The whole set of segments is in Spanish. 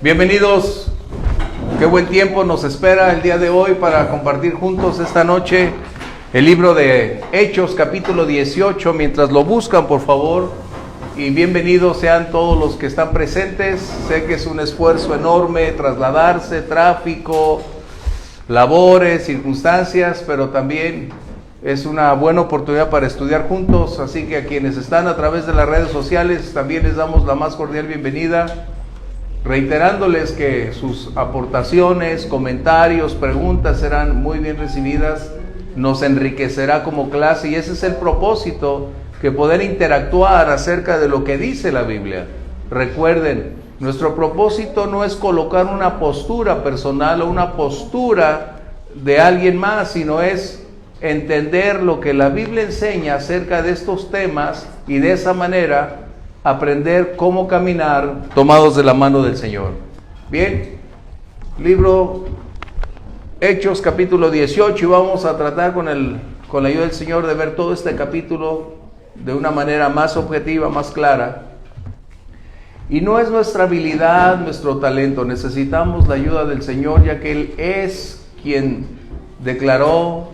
Bienvenidos, qué buen tiempo nos espera el día de hoy para compartir juntos esta noche el libro de Hechos, capítulo 18. Mientras lo buscan, por favor, y bienvenidos sean todos los que están presentes. Sé que es un esfuerzo enorme trasladarse, tráfico, labores, circunstancias, pero también es una buena oportunidad para estudiar juntos. Así que a quienes están a través de las redes sociales también les damos la más cordial bienvenida, reiterándoles que sus aportaciones, comentarios, preguntas serán muy bien recibidas. Nos enriquecerá como clase y ese es el propósito, que poder interactuar acerca de lo que dice la Biblia. Recuerden, nuestro propósito no es colocar una postura personal o una postura de alguien más, sino es entender lo que la Biblia enseña acerca de estos temas y de esa manera aprender cómo caminar tomados de la mano del Señor. Bien, libro Hechos capítulo 18, y vamos a tratar con la ayuda del Señor de ver todo este capítulo de una manera más objetiva, más clara. Y no es nuestra habilidad, nuestro talento, necesitamos la ayuda del Señor, ya que Él es quien declaró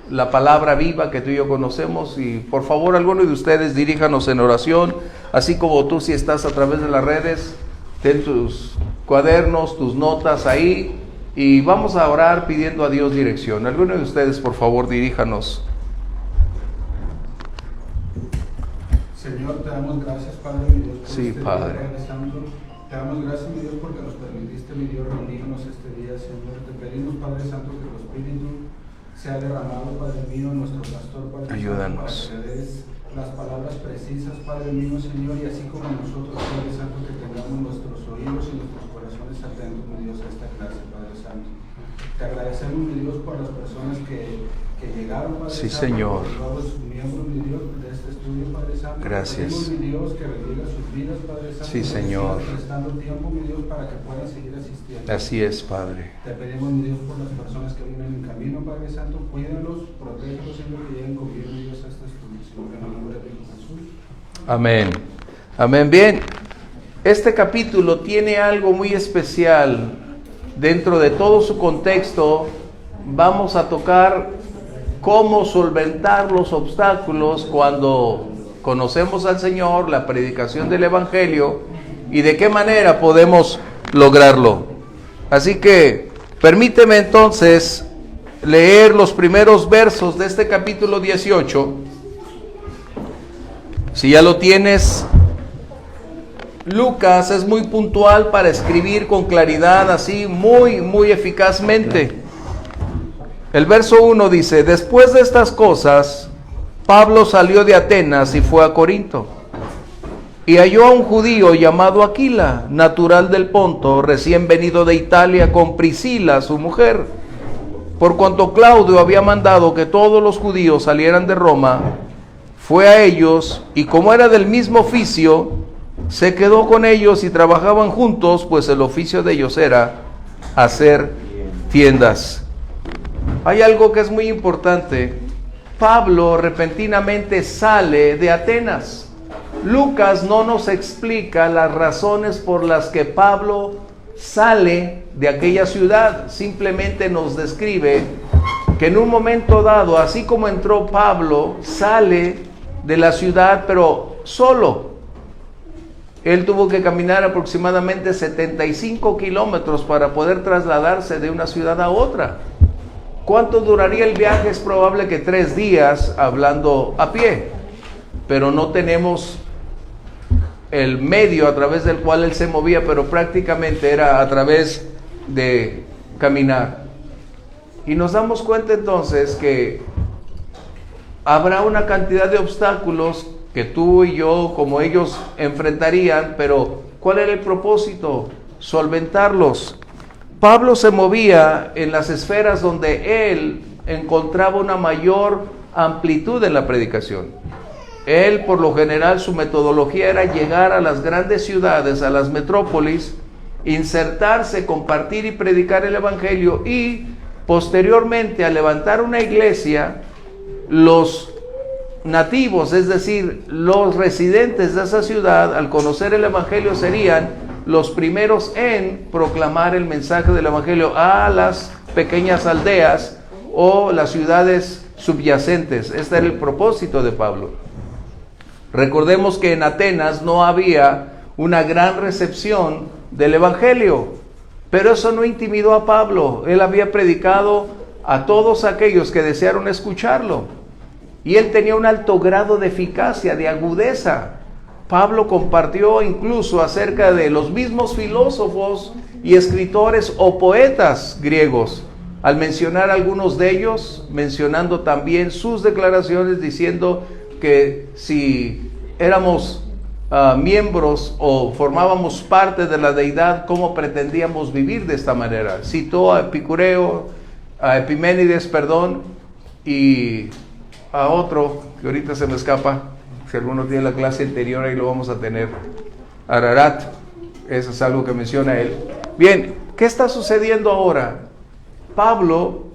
la palabra viva que tú y yo conocemos. Y por favor, alguno de ustedes diríjanos en oración, así como tú, si estás a través de las redes, ten tus cuadernos, tus notas ahí, y vamos a orar pidiendo a Dios dirección. Alguno de ustedes, por favor, diríjanos. Señor, te damos gracias, Padre, mi Dios, por Sí, este Padre. día, Padre Santo. Te damos gracias, mi Dios, porque nos permitiste, mi Dios, reunirnos este día, Señor. Te pedimos, Padre Santo, que tu Espíritu sea derramado, Padre mío, nuestro pastor, Padre Ayúdanos. Santo, para que le des las palabras precisas, Padre mío, Señor, y así como nosotros, Padre Santo, que tengamos nuestros oídos y nuestros corazones atentos, mi Dios, a esta clase, Padre Santo. Te agradecemos, mi Dios, por las personas que llegaron, Padre Sí, Santo, Señor. por todos los miembros, mi Dios, de este estudio, Padre Santo. Gracias. Te pedimos, mi Dios, que bendiga sus vidas, Padre Santo. Sí, Señor. Que prestando tiempo, mi Dios, para que puedan seguir asistiendo. Así es, Padre. Te pedimos, mi Dios, por las personas que vienen en camino, Padre Santo, cuídalos, protégelos, Señor, que lleguen con bien, mi Dios, a este estudio, Señor, en el nombre de Jesús. Amén. Amén. Bien, este capítulo tiene algo muy especial. Dentro de todo su contexto, vamos a tocar cómo solventar los obstáculos cuando conocemos al Señor, la predicación del Evangelio, y de qué manera podemos lograrlo. Así que permíteme entonces leer los primeros versos de este capítulo 18. Si ya lo tienes, Lucas es muy puntual para escribir con claridad, así muy eficazmente. El verso 1 dice: después de estas cosas, Pablo salió de Atenas y fue a Corinto, y halló a un judío llamado Aquila, natural del Ponto, recién venido de Italia, con Priscila, su mujer. Por cuanto Claudio había mandado que todos los judíos salieran de Roma, fue a ellos, y como era del mismo oficio, se quedó con ellos y trabajaban juntos, pues el oficio de ellos era hacer tiendas. Hay algo que es muy importante. Pablo repentinamente sale de Atenas. Lucas no nos explica las razones por las que Pablo sale de aquella ciudad. Simplemente nos describe que en un momento dado, así como entró Pablo, sale de la ciudad, pero solo. Él tuvo que caminar aproximadamente 75 kilómetros para poder trasladarse de una ciudad a otra. ¿Cuánto duraría el viaje? Es probable que 3 días hablando a pie, pero no tenemos el medio a través del cual él se movía, pero prácticamente era a través de caminar. Y nos damos cuenta entonces que habrá una cantidad de obstáculos que tú y yo, como ellos, enfrentarían, pero ¿cuál era el propósito? Solventarlos. Pablo se movía en las esferas donde él encontraba una mayor amplitud en la predicación. Él, por lo general, su metodología era llegar a las grandes ciudades, a las metrópolis, insertarse, compartir y predicar el Evangelio, y posteriormente, al levantar una iglesia, los nativos, es decir, los residentes de esa ciudad, al conocer el Evangelio, serían los primeros en proclamar el mensaje del Evangelio a las pequeñas aldeas o las ciudades subyacentes. Este era el propósito de Pablo. Recordemos que en Atenas no había una gran recepción del Evangelio, pero eso no intimidó a Pablo. Él había predicado a todos aquellos que desearon escucharlo, y él tenía un alto grado de eficacia, de agudeza. Pablo compartió incluso acerca de los mismos filósofos y escritores o poetas griegos, al mencionar algunos de ellos, mencionando también sus declaraciones, diciendo que si éramos miembros o formábamos parte de la deidad, ¿cómo pretendíamos vivir de esta manera? Citó a Epiménides, y a otro, que ahorita se me escapa, si alguno tiene la clase anterior, ahí lo vamos a tener, Ararat. Eso es algo que menciona él. Bien, ¿qué está sucediendo ahora? Pablo,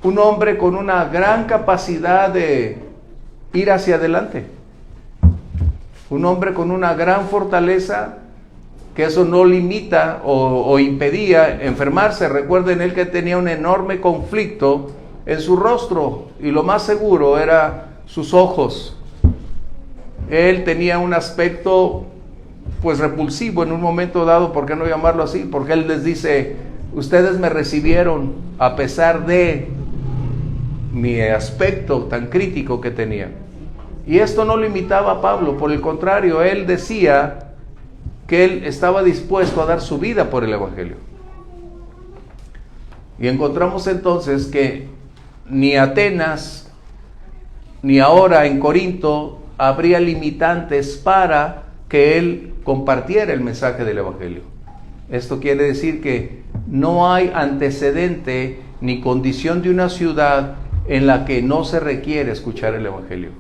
un hombre con una gran capacidad de ir hacia adelante, un hombre con una gran fortaleza, que eso no limita o impedía enfermarse. Recuerden él que tenía un enorme conflicto en su rostro, y lo más seguro era sus ojos. Él tenía un aspecto pues repulsivo en un momento dado, ¿por qué no llamarlo así? Porque él les dice: ustedes me recibieron a pesar de mi aspecto tan crítico que tenía. Y esto no limitaba a Pablo, por el contrario, él decía que él estaba dispuesto a dar su vida por el Evangelio. Y encontramos entonces que ni Atenas, ni ahora en Corinto, habría limitantes para que él compartiera el mensaje del Evangelio. Esto quiere decir que no hay antecedente ni condición de una ciudad en la que no se requiere escuchar el Evangelio.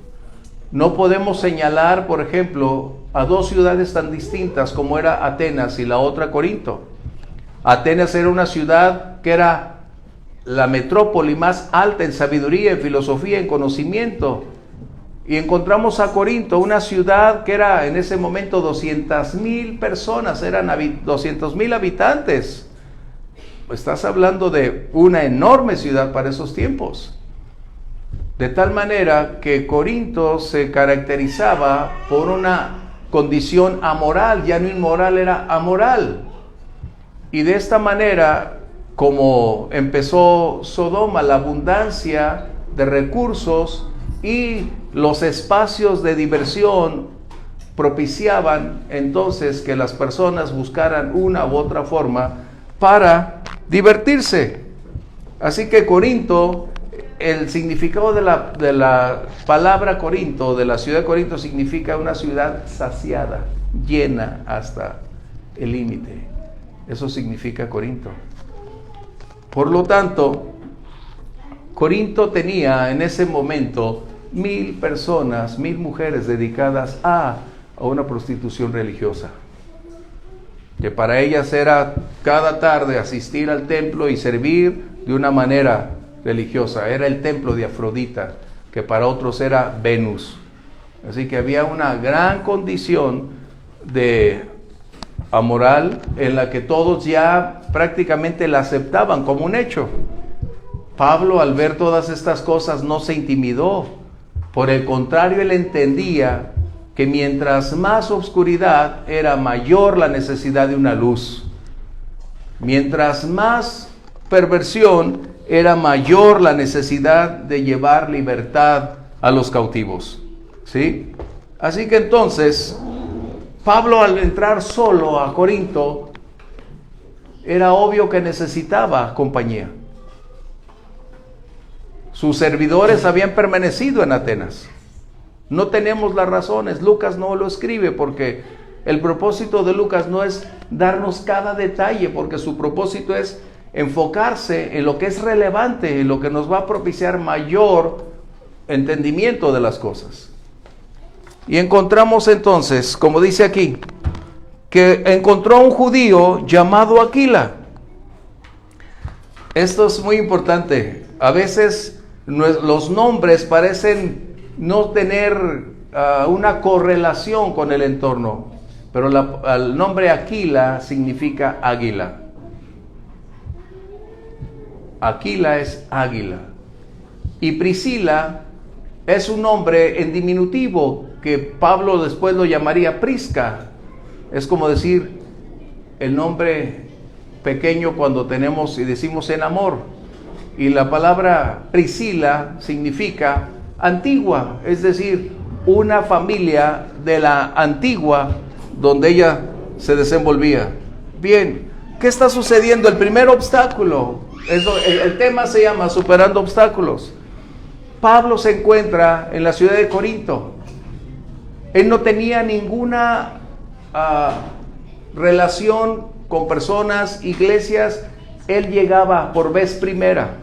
No podemos señalar, por ejemplo, a dos ciudades tan distintas como era Atenas y la otra Corinto. Atenas era una ciudad que era la metrópoli más alta en sabiduría, en filosofía, en conocimiento. Y encontramos a Corinto, una ciudad que era en ese momento 200,000 personas, eran 200,000 habitantes. Estás hablando de una enorme ciudad para esos tiempos. De tal manera que Corinto se caracterizaba por una condición amoral, ya no inmoral, era amoral. Y de esta manera, como empezó Sodoma, la abundancia de recursos y los espacios de diversión propiciaban entonces que las personas buscaran una u otra forma para divertirse. Así que Corinto, el significado de la palabra Corinto, de la ciudad de Corinto, significa una ciudad saciada, llena hasta el límite. Eso significa Corinto. Por lo tanto, Corinto tenía en ese momento 1,000 personas, 1,000 mujeres dedicadas a una prostitución religiosa, que para ellas era cada tarde asistir al templo y servir de una manera religiosa. Era el templo de Afrodita, que para otros era Venus. Así que había una gran condición de amoral en la que todos ya prácticamente la aceptaban como un hecho. Pablo, al ver todas estas cosas, no se intimidó. Por el contrario, él entendía que mientras más oscuridad, era mayor la necesidad de una luz. Mientras más perversión, era mayor la necesidad de llevar libertad a los cautivos. ¿Sí? Así que entonces, Pablo, al entrar solo a Corinto, era obvio que necesitaba compañía. Sus servidores habían permanecido en Atenas. No tenemos las razones. Lucas no lo escribe porque el propósito de Lucas no es darnos cada detalle, porque su propósito es enfocarse en lo que es relevante, en lo que nos va a propiciar mayor entendimiento de las cosas. Y encontramos entonces, como dice aquí, que encontró a un judío llamado Aquila. Esto es muy importante. A veces los nombres parecen no tener una correlación con el entorno, pero el nombre Aquila significa águila. Aquila es águila. Y Priscila es un nombre en diminutivo que Pablo después lo llamaría Prisca. Es como decir el nombre pequeño cuando tenemos y decimos en amor. Y la palabra Priscila significa antigua, es decir, una familia de la antigua donde ella se desenvolvía. Bien, ¿qué está sucediendo? El primer obstáculo, el tema se llama superando obstáculos. Pablo se encuentra en la ciudad de Corinto. Él no tenía ninguna relación con personas, iglesias. Él llegaba por vez primera.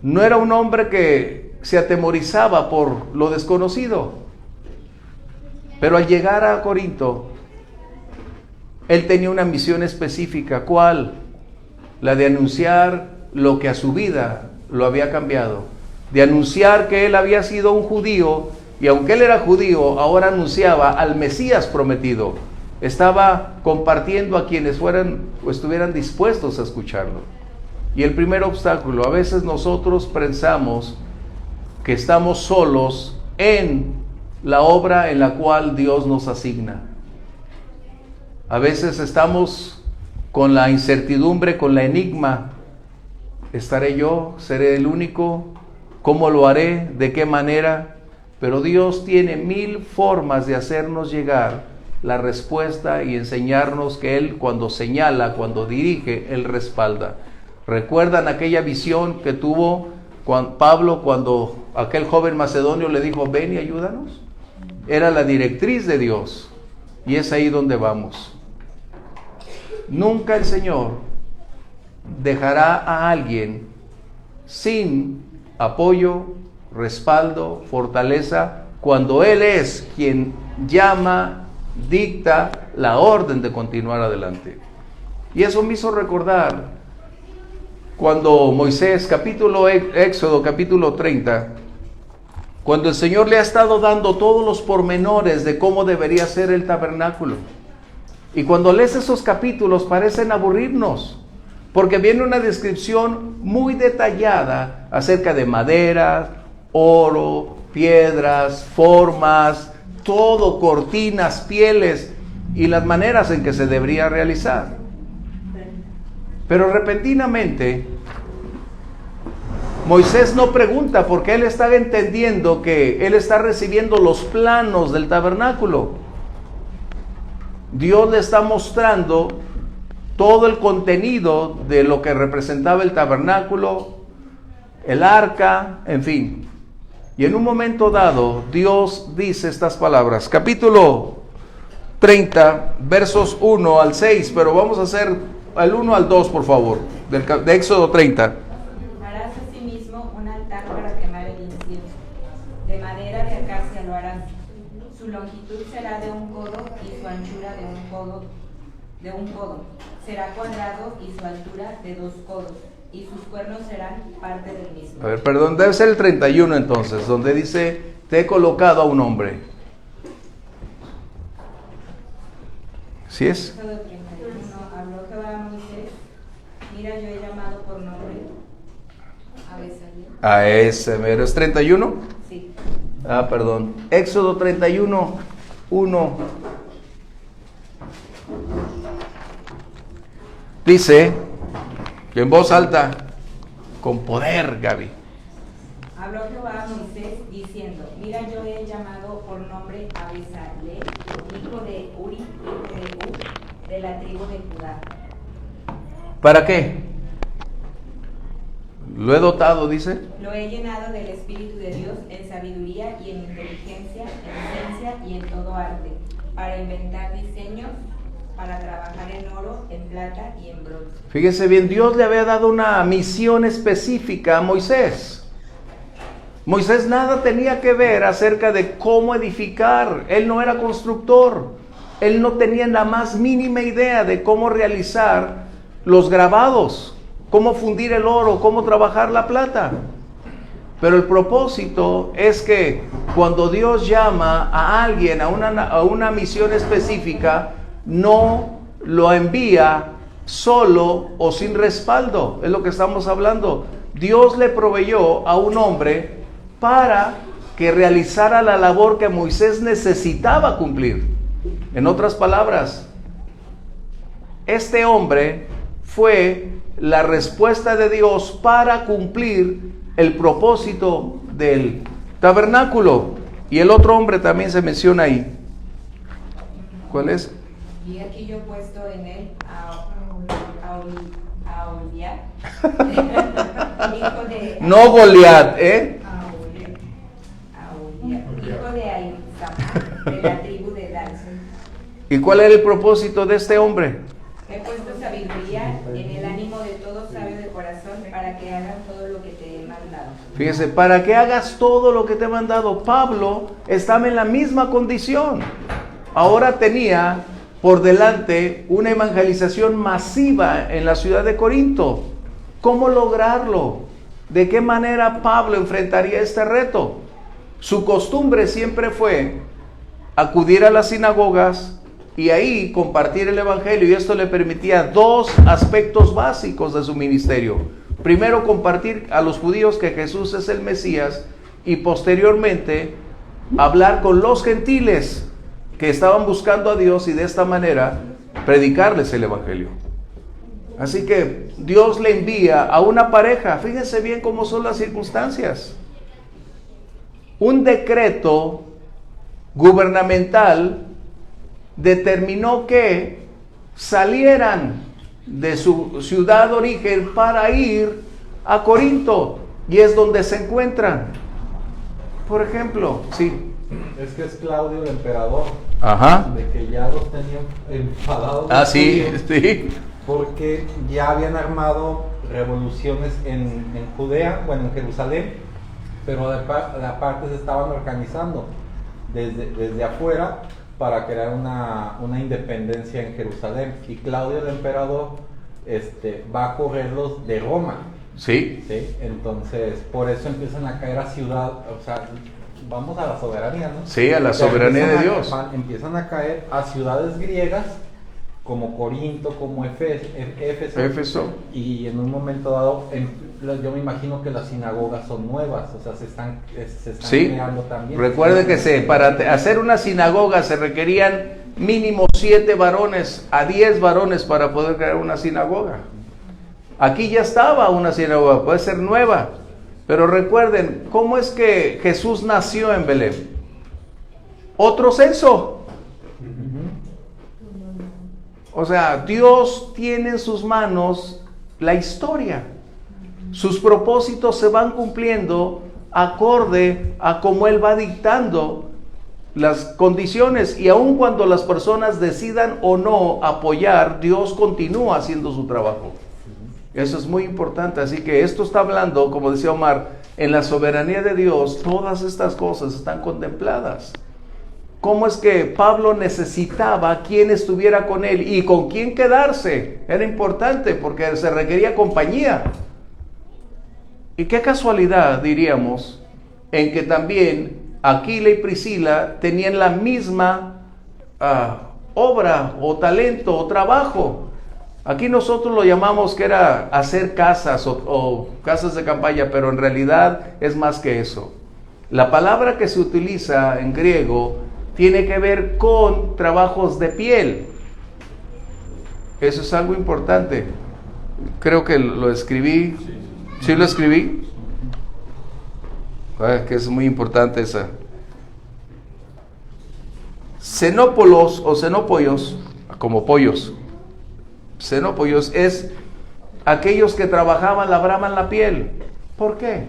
No era un hombre que se atemorizaba por lo desconocido. Pero al llegar a Corinto, él tenía una misión específica. ¿Cuál? La de anunciar lo que a su vida lo había cambiado. De anunciar que él había sido un judío, y aunque él era judío, ahora anunciaba al Mesías prometido. Estaba compartiendo a quienes fueran o estuvieran dispuestos a escucharlo. Y el primer obstáculo, a veces nosotros pensamos que estamos solos en la obra en la cual Dios nos asigna. A veces estamos con la incertidumbre, con la enigma. ¿Estaré yo? ¿Seré el único? ¿Cómo lo haré? ¿De qué manera? Pero Dios tiene 1000 formas de hacernos llegar la respuesta y enseñarnos que Él, cuando señala, cuando dirige, Él respalda. ¿Recuerdan aquella visión que tuvo Pablo cuando aquel joven macedonio le dijo, ven y ayúdanos? Era la directriz de Dios, y es ahí donde vamos. Nunca el Señor dejará a alguien sin apoyo, respaldo, fortaleza, cuando Él es quien llama, dicta la orden de continuar adelante. Y eso me hizo recordar cuando Moisés, Éxodo capítulo 30, cuando el Señor le ha estado dando todos los pormenores de cómo debería ser el tabernáculo. Y cuando lees esos capítulos parecen aburrirnos, porque viene una descripción muy detallada acerca de madera, oro, piedras, formas, todo, cortinas, pieles y las maneras en que se debería realizar. Pero repentinamente Moisés no pregunta, porque él está entendiendo que él está recibiendo los planos del tabernáculo. Dios le está mostrando todo el contenido de lo que representaba el tabernáculo, el arca, en fin. Y en un momento dado, Dios dice estas palabras, capítulo 30, versos 1 al 6, pero vamos a hacer el 1 al 2, por favor, de Éxodo 30. Harás asimismo un altar para quemar el incienso. De madera de acacia lo harás. Su longitud será de 1 codo y su anchura de un codo. Será cuadrado y su altura de 2 codos. Y sus cuernos serán parte del mismo. A ver, perdón, debe ser el 31 entonces, donde dice, te he colocado a un hombre. ¿Sí es? Éxodo 31. Habló Jehová a Moisés, mira, yo he llamado por nombre a Besaleel. A ese mero, ¿es 31? Sí. Ah, perdón. Éxodo 31, 1. Dice, en voz alta, con poder, Gaby. Habló Jehová a Moisés diciendo, mira, yo he llamado por nombre a Besaleel, hijo de Uri, hijo de Ur, de la tribu de Judá. ¿Para qué? Lo he dotado, dice. Lo he llenado del Espíritu de Dios en sabiduría y en inteligencia, en ciencia y en todo arte, para inventar diseños, para trabajar en oro, en plata y en bronce. Fíjese bien, Dios le había dado una misión específica a Moisés. Moisés nada tenía que ver acerca de cómo edificar. Él no era constructor. Él no tenía la más mínima idea de cómo realizar los grabados, cómo fundir el oro, cómo trabajar la plata. Pero el propósito es que cuando Dios llama a alguien a una misión específica, no lo envía solo o sin respaldo. Es lo que estamos hablando. Dios le proveyó a un hombre para que realizara la labor que Moisés necesitaba cumplir. En otras palabras, este hombre fue la respuesta de Dios para cumplir el propósito del tabernáculo. Y el otro hombre también se menciona ahí. ¿Cuál es? Y aquí yo he puesto en él a Aholiab, hijo de... No Goliat, ¿eh? Aholiab, hijo de Ahisamach, de la tribu de Dan. ¿Y cuál era el propósito de este hombre? He puesto sabiduría en el ánimo de todo sabio de corazón para que hagan todo lo que te he mandado. Fíjese, para que hagas todo lo que te he mandado. Pablo estaba en la misma condición. Ahora tenía por delante una evangelización masiva en la ciudad de Corinto. ¿Cómo lograrlo? ¿De qué manera Pablo enfrentaría este reto? Su costumbre siempre fue acudir a las sinagogas y ahí compartir el evangelio, y esto le permitía dos aspectos básicos de su ministerio. Primero, compartir a los judíos que Jesús es el Mesías, y posteriormente hablar con los gentiles que estaban buscando a Dios y de esta manera predicarles el evangelio. Así que Dios le envía a una pareja. Fíjense bien cómo son las circunstancias. Un decreto gubernamental determinó que salieran de su ciudad de origen para ir a Corinto, y es donde se encuentran. Por ejemplo, sí. Es que es Claudio el emperador. Ajá. De que ya los tenían enfadados. Ah, sí, judíos, sí. porque ya habían armado revoluciones en Judea, bueno, en Jerusalén, pero de parte se estaban organizando desde afuera para crear una independencia en Jerusalén. Y Claudio el emperador va a correrlos de Roma. Sí. ¿Sí? Entonces, por eso empiezan a caer a ciudad, o sea, vamos a la soberanía, ¿no? Sí, a la O sea, soberanía de Dios. Empiezan a caer a ciudades griegas como Corinto, como Éfeso. Y en un momento dado, yo me imagino que las sinagogas son nuevas, o sea, se están Sí. creando también. Recuerde que para hacer una sinagoga se requerían mínimo 7 varones a 10 varones para poder crear una sinagoga. Aquí ya estaba una sinagoga, puede ser nueva. Pero recuerden, ¿cómo es que Jesús nació en Belén? Otro censo. O sea, Dios tiene en sus manos la historia. Sus propósitos se van cumpliendo acorde a cómo Él va dictando las condiciones. Y aun cuando las personas decidan o no apoyar, Dios continúa haciendo su trabajo. Eso es muy importante. Así que esto está hablando, como decía Omar, en la soberanía de Dios, todas estas cosas están contempladas. ¿Cómo es que Pablo necesitaba quien estuviera con él y con quién quedarse? Era importante porque se requería compañía. Y qué casualidad, diríamos, en que también Aquila y Priscila tenían la misma obra o talento o trabajo. Aquí nosotros lo llamamos que era hacer casas o casas de campaña, pero en realidad es más que eso. La palabra que se utiliza en griego tiene que ver con trabajos de piel. Eso es algo importante. Creo que lo escribí. ¿Sí lo escribí? Que es muy importante esa. Xenópolos o xenopollos, como pollos. Xenopollos es aquellos que trabajaban, labraban la piel. ¿Por qué?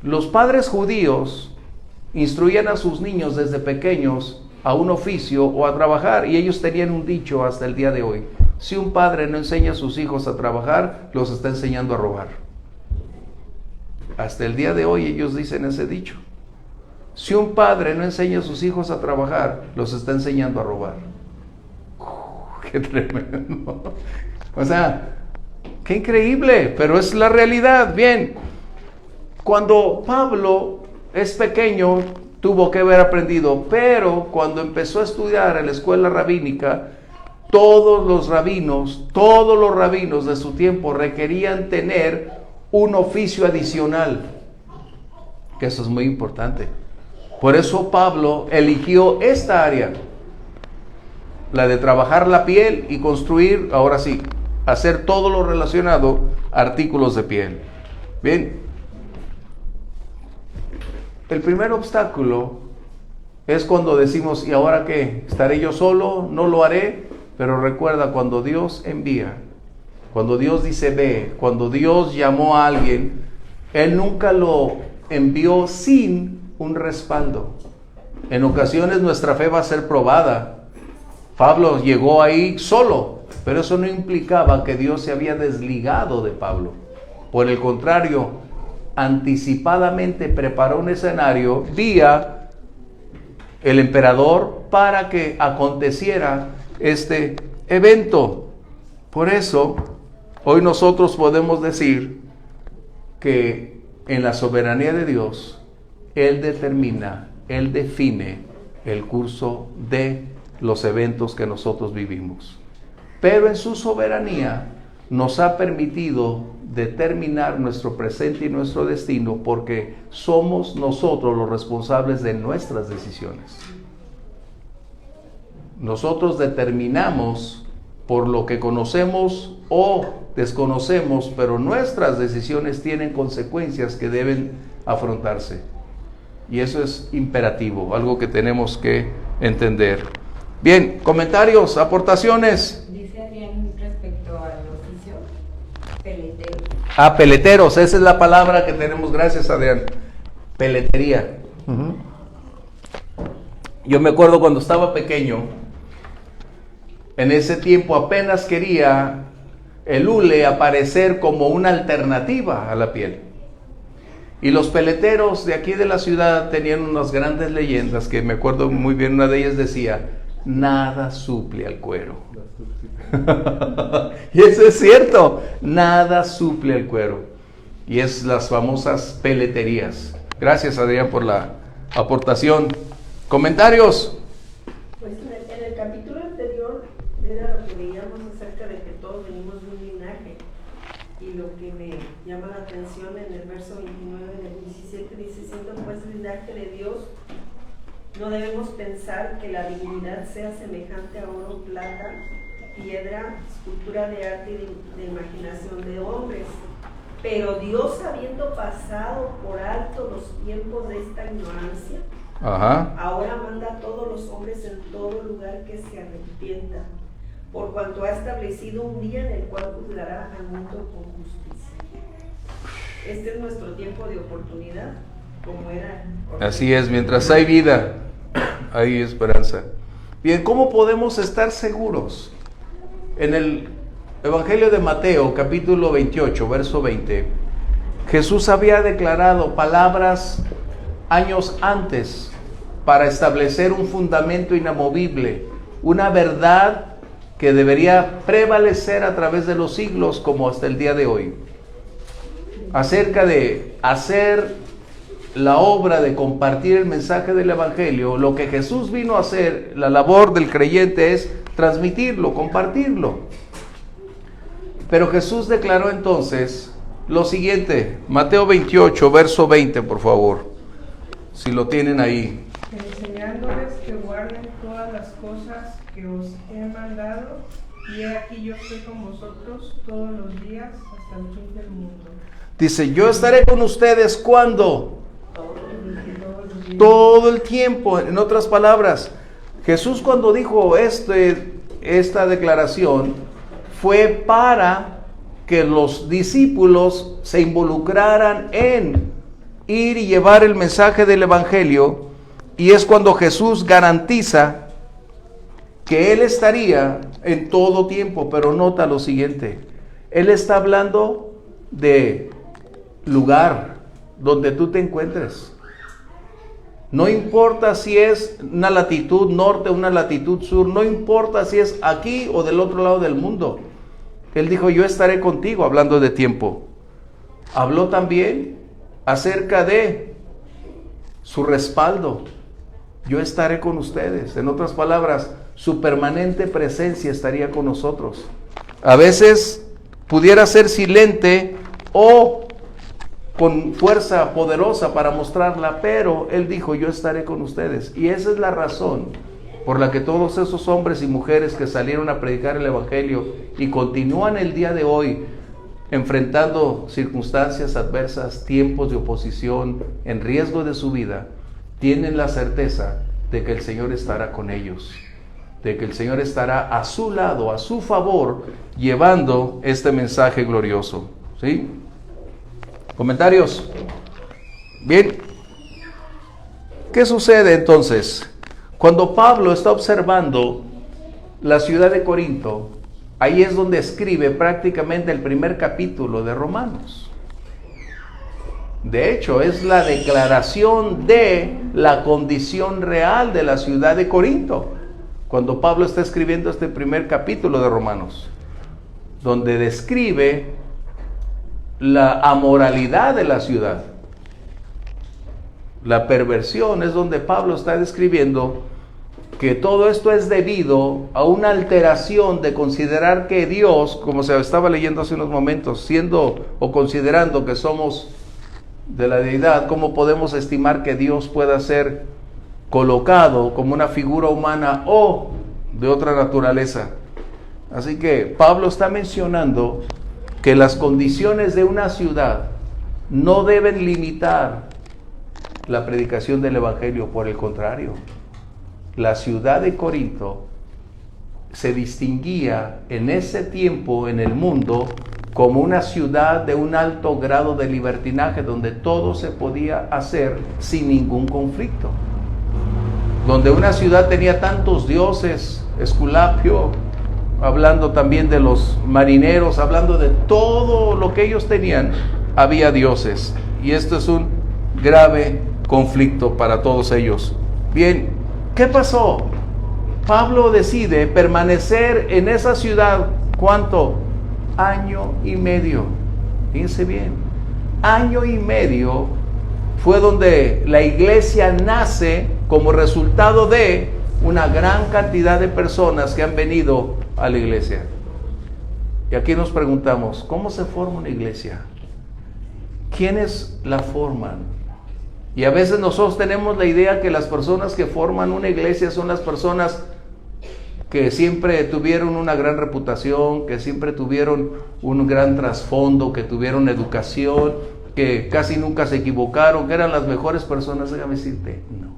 Los padres judíos instruían a sus niños desde pequeños a un oficio o a trabajar, y ellos tenían un dicho hasta el día de hoy: si un padre no enseña a sus hijos a trabajar, los está enseñando a robar. Hasta el día de hoy ellos dicen ese dicho: si un padre no enseña a sus hijos a trabajar, los está enseñando a robar. ¡Qué tremendo! O sea, qué increíble, pero es la realidad. Bien, Cuando Pablo es pequeño, tuvo que haber aprendido, pero cuando empezó a estudiar en la escuela rabínica, todos los rabinos de su tiempo requerían tener un oficio adicional, que eso es muy importante. Por eso Pablo eligió esta área, la de trabajar la piel y construir, ahora sí, hacer todo lo relacionado a artículos de piel. Bien, el primer obstáculo es cuando decimos, ¿y ahora qué? ¿Estaré yo solo? ¿No lo haré? Pero recuerda, cuando Dios envía, cuando Dios dice ve, cuando Dios llamó a alguien, Él nunca lo envió sin un respaldo. En ocasiones nuestra fe va a ser probada. Pablo llegó ahí solo, pero eso no implicaba que Dios se había desligado de Pablo. Por el contrario, anticipadamente preparó un escenario vía el emperador para que aconteciera este evento. Por eso, hoy nosotros podemos decir que en la soberanía de Dios, Él determina, Él define el curso de los eventos que nosotros vivimos. Pero en su soberanía nos ha permitido determinar nuestro presente y nuestro destino, porque somos nosotros los responsables de nuestras decisiones. Nosotros determinamos por lo que conocemos o desconocemos, pero nuestras decisiones tienen consecuencias que deben afrontarse. Y eso es imperativo, algo que tenemos que entender. Bien, comentarios, aportaciones. Dice Adrián respecto al oficio, peletero. Peleteros, esa es la palabra que tenemos, gracias Adrián. Peletería. Yo me acuerdo cuando estaba pequeño, en ese tiempo apenas quería el hule aparecer como una alternativa a la piel. Y los peleteros de aquí de la ciudad tenían unas grandes leyendas que me acuerdo muy bien, una de ellas decía, nada suple al cuero. Y eso es cierto, nada suple al cuero. Y es las famosas peleterías. Gracias Adrián por la aportación. ¿Comentarios? Pues en el capítulo anterior era lo que veíamos acerca de que todos venimos de un linaje, y lo que me llama la atención en el verso 29 del 17 dice, siendo pues linaje de Dios, no debemos pensar que la divinidad sea semejante a oro, plata, piedra, escultura de arte y de imaginación de hombres, pero Dios, habiendo pasado por alto los tiempos de esta ignorancia, ahora manda a todos los hombres en todo lugar que se arrepientan, por cuanto ha establecido un día en el cual juzgará al mundo con justicia. Este es nuestro tiempo de oportunidad, como era. Así es, mientras hay vida, hay esperanza. Bien, ¿cómo podemos estar seguros? En el Evangelio de Mateo, capítulo 28, verso 20, Jesús había declarado palabras años antes para establecer un fundamento inamovible, una verdad que debería prevalecer a través de los siglos como hasta el día de hoy, acerca de hacer la obra de compartir el mensaje del Evangelio. Lo que Jesús vino a hacer, la labor del creyente es transmitirlo, compartirlo. Pero Jesús declaró entonces lo siguiente, Mateo 28, verso 20, por favor, si lo tienen ahí. Enseñándoles que guarden todas las cosas que os he mandado, y he aquí yo estoy con vosotros todos los días hasta el fin del mundo. Dice, yo estaré con ustedes ¿cuándo? Todo el tiempo. En otras palabras, Jesús cuando dijo esta declaración fue para que los discípulos se involucraran en ir y llevar el mensaje del Evangelio, y es cuando Jesús garantiza que Él estaría en todo tiempo. Pero nota lo siguiente, Él está hablando de lugar donde tú te encuentres. No importa si es una latitud norte o una latitud sur, no importa si es aquí o del otro lado del mundo. Él dijo, yo estaré contigo, hablando de tiempo. Habló también acerca de su respaldo. Yo estaré con ustedes. En otras palabras, su permanente presencia estaría con nosotros. A veces pudiera ser silente o con fuerza poderosa para mostrarla, pero Él dijo, yo estaré con ustedes. Y esa es la razón por la que todos esos hombres y mujeres que salieron a predicar el Evangelio y continúan el día de hoy enfrentando circunstancias adversas, tiempos de oposición, en riesgo de su vida, tienen la certeza de que el Señor estará con ellos, de que el Señor estará a su lado, a su favor, llevando este mensaje glorioso. ¿Sí? ¿Comentarios? Bien. ¿Qué sucede entonces? Cuando Pablo está observando la ciudad de Corinto, ahí es donde escribe prácticamente el primer capítulo de Romanos. De hecho, es la declaración de la condición real de la ciudad de Corinto, cuando Pablo está escribiendo este primer capítulo de Romanos, donde describe la amoralidad de la ciudad. La perversión es donde Pablo está describiendo que todo esto es debido a una alteración de considerar que Dios, como se estaba leyendo hace unos momentos, siendo o considerando que somos de la deidad, ¿cómo podemos estimar que Dios pueda ser colocado como una figura humana o de otra naturaleza? Así que Pablo está mencionando que las condiciones de una ciudad no deben limitar la predicación del Evangelio, por el contrario. La ciudad de Corinto se distinguía en ese tiempo en el mundo como una ciudad de un alto grado de libertinaje, donde todo se podía hacer sin ningún conflicto, donde una ciudad tenía tantos dioses, Esculapio, hablando también de los marineros, hablando de todo lo que ellos tenían, había dioses, y esto es un grave conflicto para todos ellos. Bien, ¿qué pasó? Pablo decide permanecer en esa ciudad, ¿cuánto? Año y medio. Fíjense bien, año y medio fue donde la iglesia nace como resultado de una gran cantidad de personas que han venido a la iglesia. Y aquí nos preguntamos, ¿cómo se forma una iglesia? ¿Quiénes la forman? Y a veces nosotros tenemos la idea que las personas que forman una iglesia son las personas que siempre tuvieron una gran reputación, que siempre tuvieron un gran trasfondo, que tuvieron educación, que casi nunca se equivocaron, que eran las mejores personas. Déjame decirte, no.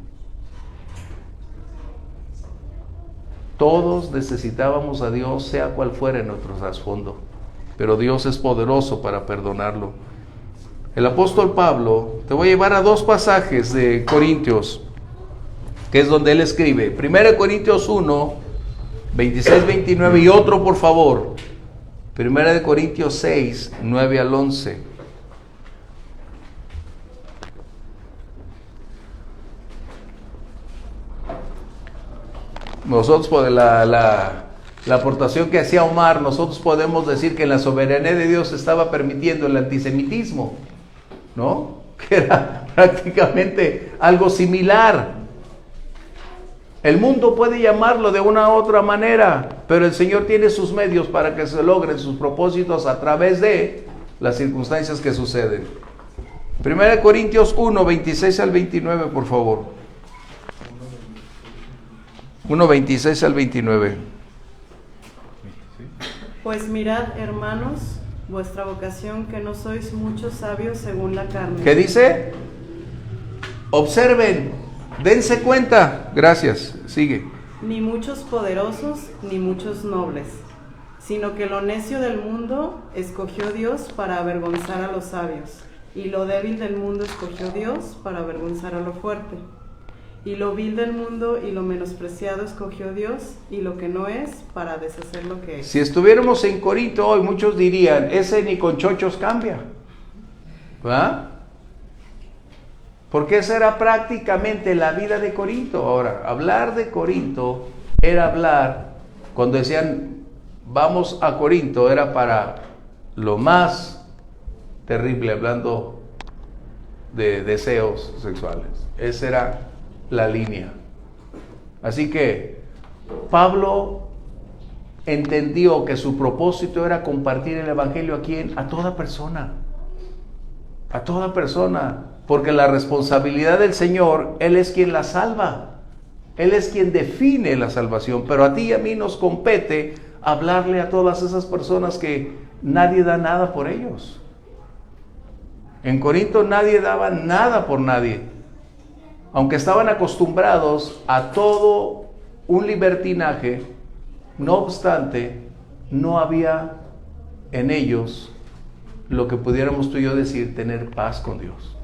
Todos necesitábamos a Dios, sea cual fuera nuestro trasfondo, pero Dios es poderoso para perdonarlo. El apóstol Pablo, te voy a llevar a dos pasajes de Corintios, que es donde él escribe. 1 Corintios 1, 26, 29, y otro por favor. 1 Corintios 6, 9 al 11. Nosotros, por la aportación que hacía Omar, nosotros podemos decir que en la soberanía de Dios estaba permitiendo el antisemitismo, ¿no? Que era prácticamente algo similar. El mundo puede llamarlo de una u otra manera, pero el Señor tiene sus medios para que se logren sus propósitos a través de las circunstancias que suceden. 1 Corintios 1, 26 al 29, por favor. 1, 26 al 29. Pues mirad, hermanos, vuestra vocación, que no sois muchos sabios según la carne. ¿Qué dice? Observen, dense cuenta. Gracias, sigue. Ni muchos poderosos, ni muchos nobles, sino que lo necio del mundo escogió Dios para avergonzar a los sabios, y lo débil del mundo escogió Dios para avergonzar a lo fuerte. Y lo vil del mundo y lo menospreciado escogió Dios, y lo que no es, para deshacer lo que es. Si estuviéramos en Corinto hoy, muchos dirían, ese ni con chochos cambia, ¿verdad? Porque esa era prácticamente la vida de Corinto. Ahora, hablar de Corinto era hablar, cuando decían vamos a Corinto, era para lo más terrible, hablando de deseos sexuales. Esa era la línea. Así que Pablo entendió que su propósito era compartir el evangelio a quién, a toda persona, porque la responsabilidad del Señor, Él es quien la salva, Él es quien define la salvación, pero a ti y a mí nos compete hablarle a todas esas personas que nadie da nada por ellos. En Corinto nadie daba nada por nadie, aunque estaban acostumbrados a todo un libertinaje. No obstante, no había en ellos lo que pudiéramos tú y yo decir, tener paz con Dios.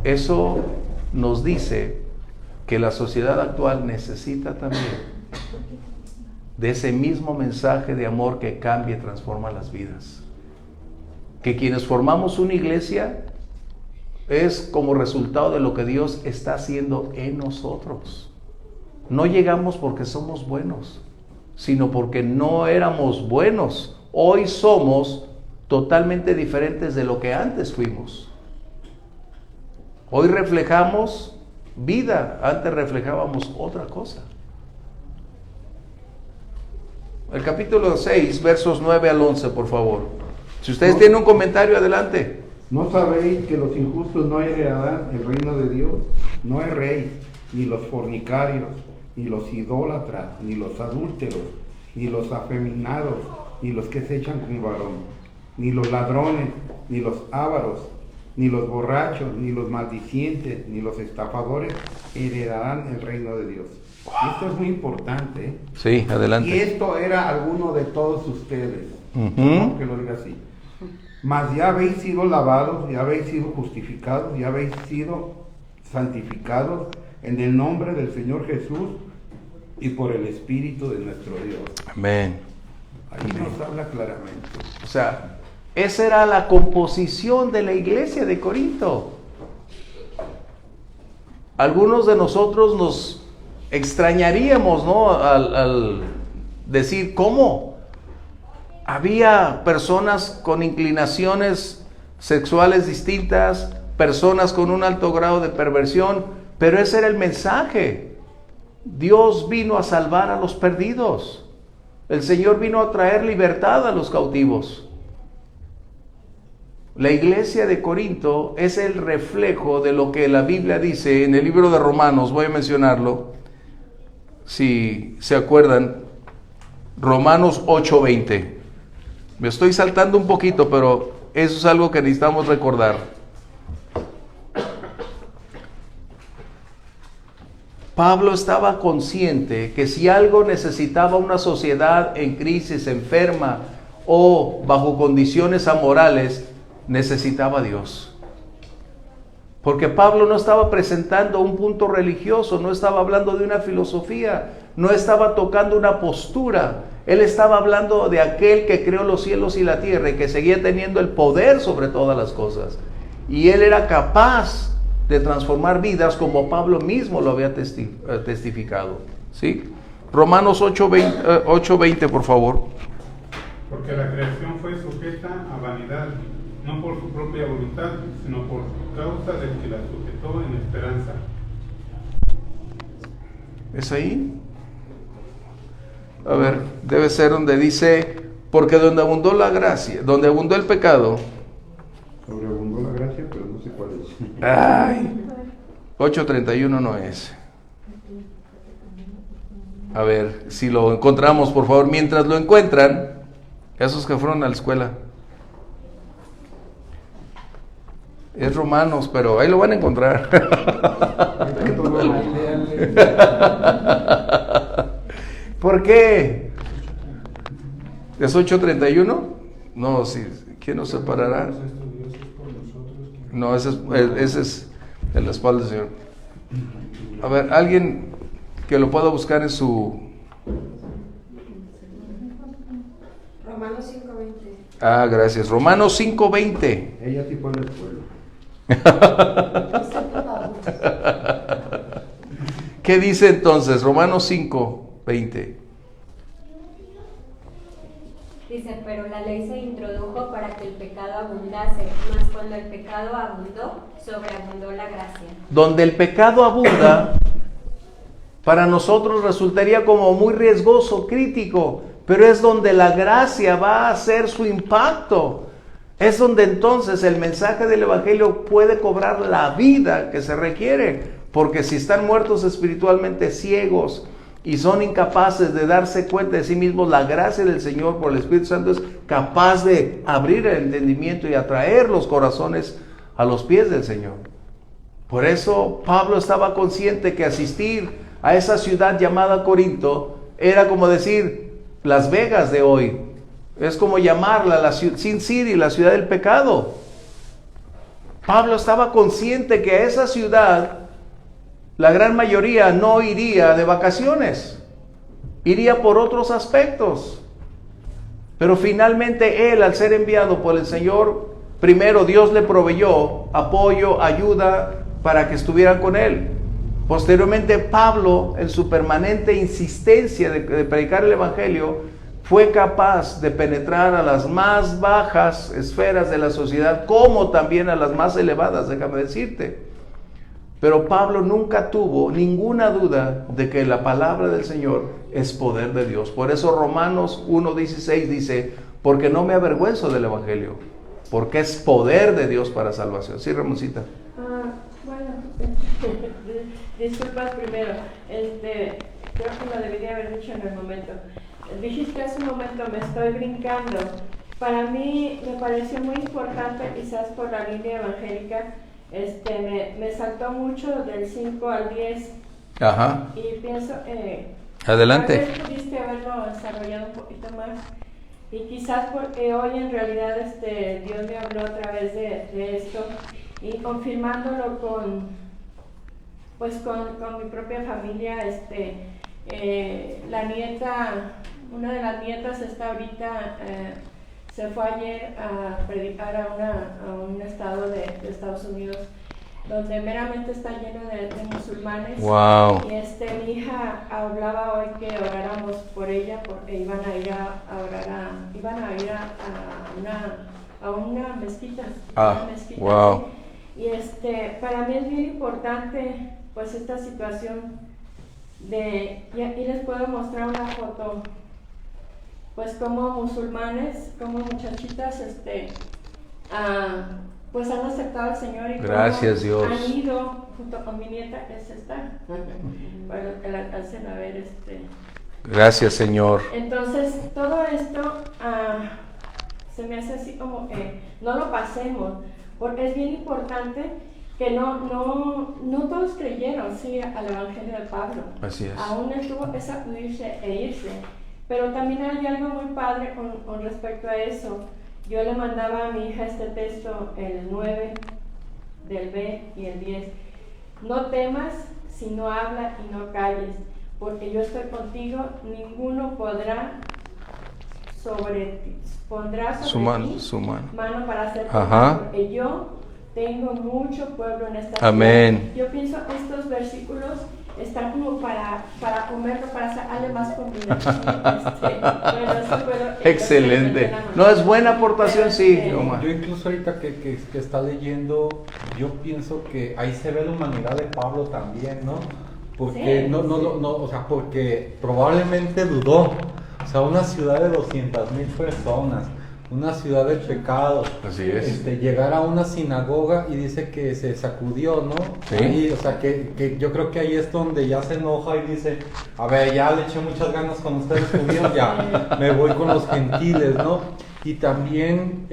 Eso nos dice que la sociedad actual necesita también de ese mismo mensaje de amor que cambia y transforma las vidas. Que quienes formamos una iglesia es como resultado de lo que Dios está haciendo en nosotros. No llegamos porque somos buenos, sino porque no éramos buenos. Hoy somos totalmente diferentes de lo que antes fuimos. Hoy reflejamos vida, antes reflejábamos otra cosa. El capítulo 6, versos 9 al 11, por favor. Si ustedes tienen un comentario, adelante. ¿No sabéis que los injustos no heredarán el reino de Dios? No erréis, ni los fornicarios, ni los idólatras, ni los adúlteros, ni los afeminados, ni los que se echan con varón, ni los ladrones, ni los ávaros, ni los borrachos, ni los maldicientes, ni los estafadores heredarán el reino de Dios. Esto es muy importante, ¿eh? Sí, adelante. Y esto era alguno de todos ustedes, ¿no? Que lo diga así. Mas ya habéis sido lavados, ya habéis sido justificados, ya habéis sido santificados en el nombre del Señor Jesús y por el Espíritu de nuestro Dios. Amén. Ahí nos habla claramente. O sea, esa era la composición de la iglesia de Corinto. Algunos de nosotros nos extrañaríamos, ¿no? Al decir, ¿cómo? Había personas con inclinaciones sexuales distintas, personas con un alto grado de perversión, pero ese era el mensaje. Dios vino a salvar a los perdidos. El Señor vino a traer libertad a los cautivos. La iglesia de Corinto es el reflejo de lo que la Biblia dice en el libro de Romanos. Voy a mencionarlo, si se acuerdan. Romanos 8:20. Me estoy saltando un poquito, pero eso es algo que necesitamos recordar. Pablo estaba consciente que si algo necesitaba una sociedad en crisis, enferma o bajo condiciones amorales, necesitaba a Dios. Porque Pablo no estaba presentando un punto religioso, no estaba hablando de una filosofía, no estaba tocando una postura. Él estaba hablando de aquel que creó los cielos y la tierra y que seguía teniendo el poder sobre todas las cosas. Y él era capaz de transformar vidas como Pablo mismo lo había testificado. ¿Sí? Romanos 8:20, por favor. Porque la creación fue sujeta a vanidad, no por su propia voluntad, sino por causa del que la sujetó en esperanza. ¿Es ahí? A ver, debe ser donde dice, porque donde abundó la gracia, donde abundó el pecado. Sobreabundó la gracia, pero no sé cuál es. Ay, 8:31 no es. A ver, si lo encontramos, por favor, mientras lo encuentran, esos que fueron a la escuela. Es Romanos, pero ahí lo van a encontrar. ¿Por qué? ¿Es 8:31? No, sí. ¿Quién nos separará? No, ese es en la espalda del Señor. A ver, alguien que lo pueda buscar en su... Romanos 5:20. Ah, gracias. Romanos 5:20. Ella sí fue a la escuela. ¿Qué dice entonces? Romanos 5:20. Dice, pero la ley se introdujo para que el pecado abundase, mas cuando el pecado abundó, sobreabundó la gracia. Donde el pecado abunda, para nosotros resultaría como muy riesgoso, crítico, pero es donde la gracia va a hacer su impacto. Es donde entonces el mensaje del Evangelio puede cobrar la vida que se requiere, porque si están muertos espiritualmente, ciegos, y son incapaces de darse cuenta de sí mismos, la gracia del Señor por el Espíritu Santo es capaz de abrir el entendimiento y atraer los corazones a los pies del Señor. Por eso Pablo estaba consciente que asistir a esa ciudad llamada Corinto era como decir Las Vegas de hoy. Es como llamarla la Sin City, la ciudad del pecado. Pablo estaba consciente que a esa ciudad la gran mayoría no iría de vacaciones, iría por otros aspectos. Pero finalmente él, al ser enviado por el Señor, primero Dios le proveyó apoyo, ayuda para que estuvieran con él. Posteriormente Pablo, en su permanente insistencia de predicar el Evangelio, fue capaz de penetrar a las más bajas esferas de la sociedad, como también a las más elevadas, déjame decirte. Pero Pablo nunca tuvo ninguna duda de que la palabra del Señor es poder de Dios. Por eso Romanos 1:16 dice, porque no me avergüenzo del Evangelio, porque es poder de Dios para salvación. Sí, Ramoncita. Bueno, disculpas primero, creo que lo debí de haber dicho en el momento. Dijiste hace un momento, me estoy brincando. Para mí me pareció muy importante, quizás por la línea evangélica, me saltó mucho del 5 al 10. Ajá. Y pienso, adelante. tal vez pudiste haberlo desarrollado un poquito más. Y quizás porque hoy en realidad Dios me habló a través de esto y confirmándolo con mi propia familia. La nieta, una de las nietas está ahorita, se fue ayer a predicar a un estado de Estados Unidos donde meramente está lleno de musulmanes. Wow. Y mi hija hablaba hoy que oráramos por ella porque iban a ir a una mezquita. Una mezquita, wow. ¿sí? Y para mí es bien importante pues esta situación y aquí les puedo mostrar una foto, pues como musulmanes, como muchachitas, pues han aceptado al Señor y gracias Dios. Han ido junto con mi nieta, que es esta, para que la alcancen a ver. Gracias Señor. Entonces todo esto se me hace así como que no lo pasemos, porque es bien importante que no todos creyeron, sí, al Evangelio de Pablo. Así es. Aún él tuvo que sacudirse e irse. Pero también hay algo muy padre con respecto a eso. Yo le mandaba a mi hija este texto, el 9 del B y el 10. No temas, sino habla y no calles, porque yo estoy contigo, ninguno pondrá sobre su mano mano para hacerte mal, porque yo tengo mucho pueblo en esta amén. ciudad. Yo pienso que estos versículos están como para comerlo, para sacarle más comida. Excelente. No, es buena aportación, sí. Yo incluso ahorita que está leyendo, yo pienso que ahí se ve la humanidad de Pablo también, ¿no? Porque sí, o sea, porque probablemente dudó. O sea, una ciudad de 200,000 personas, una ciudad de pecados. Así es. Llegar a una sinagoga y dice que se sacudió, ¿no? Sí. Ahí, o sea, que yo creo que ahí es donde ya se enoja y dice, a ver, ya le eché muchas ganas con ustedes judíos, ya me voy con los gentiles, ¿no? Y también,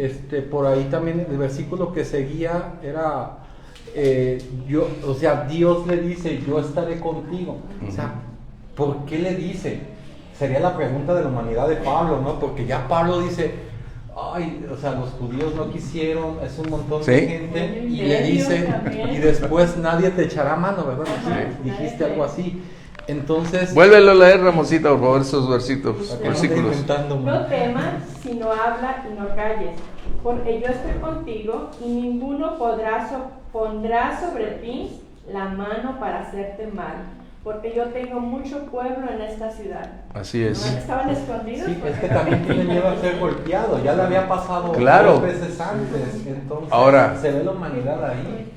por ahí también el versículo que seguía era, Dios le dice, yo estaré contigo. O sea, ¿por qué le dice? Sería la pregunta de la humanidad de Pablo, ¿no? Porque ya Pablo dice, ay, o sea, los judíos no quisieron, es un montón de gente, y le dice, y después nadie te echará mano, ¿verdad? Sí. Dijiste algo así. Entonces, vuélvelo a leer, Ramoncita, por favor, esos versículos. No temas, sino habla y no calles, porque yo estoy contigo y ninguno pondrá sobre ti la mano para hacerte mal, porque yo tengo mucho pueblo en esta ciudad. Así es. Estaban escondidos. Sí, es que también tiene miedo a ser golpeado, ya le había pasado Claro. 2 veces antes, entonces Ahora, se ve la humanidad ahí.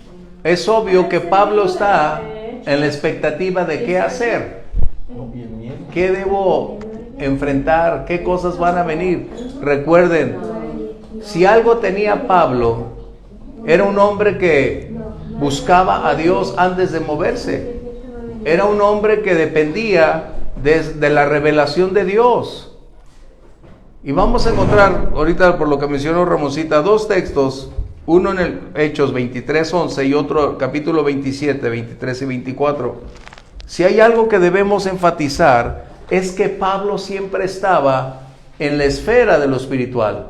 es obvio que Pablo está en la expectativa de qué hacer, Y el miedo. qué debo enfrentar, qué cosas van a venir. Recuerden, si algo tenía Pablo, era un hombre que buscaba a Dios antes de moverse. Era un hombre que dependía de la revelación de Dios. Y vamos a encontrar, ahorita por lo que mencionó Ramoncita, 2 textos, uno en el Hechos 23:11 y otro capítulo 27, 23 y 24. Si hay algo que debemos enfatizar, es que Pablo siempre estaba en la esfera de lo espiritual.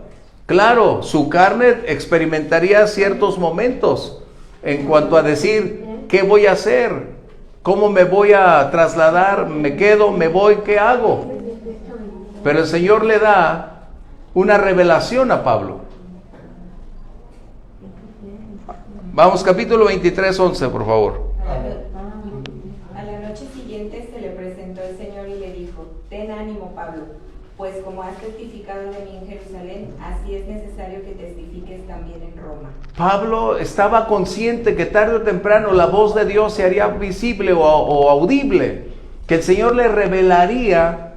Claro, su carne experimentaría ciertos momentos en cuanto a decir, ¿qué voy a hacer? ¿Cómo me voy a trasladar? ¿Me quedo? ¿Me voy? ¿Qué hago? Pero el Señor le da una revelación a Pablo. Vamos, capítulo 23:11, por favor. A la noche siguiente se le presentó el Señor y le dijo: ten ánimo, Pablo, pues como has testificado de mí en Jerusalén, así es necesario que testifiques también en Roma. Pablo estaba consciente que tarde o temprano la voz de Dios se haría visible o audible, que el Señor le revelaría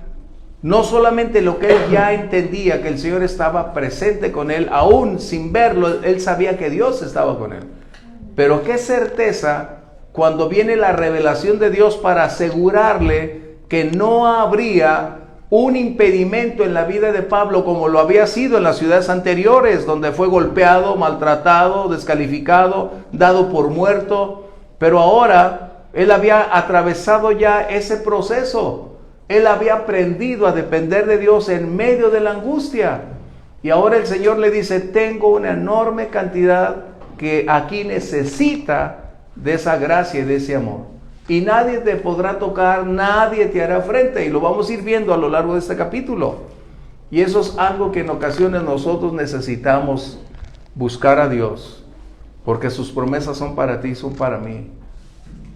no solamente lo que él ya entendía, que el Señor estaba presente con él, aún sin verlo, él sabía que Dios estaba con él. Pero qué certeza cuando viene la revelación de Dios para asegurarle que no habría un impedimento en la vida de Pablo como lo había sido en las ciudades anteriores, donde fue golpeado, maltratado, descalificado, dado por muerto. Pero ahora él había atravesado ya ese proceso. Él había aprendido a depender de Dios en medio de la angustia. Y ahora el Señor le dice, tengo una enorme cantidad que aquí necesita de esa gracia y de ese amor. Y nadie te podrá tocar, nadie te hará frente. Y lo vamos a ir viendo a lo largo de este capítulo. Y eso es algo que en ocasiones nosotros necesitamos buscar a Dios. Porque sus promesas son para ti, son para mí.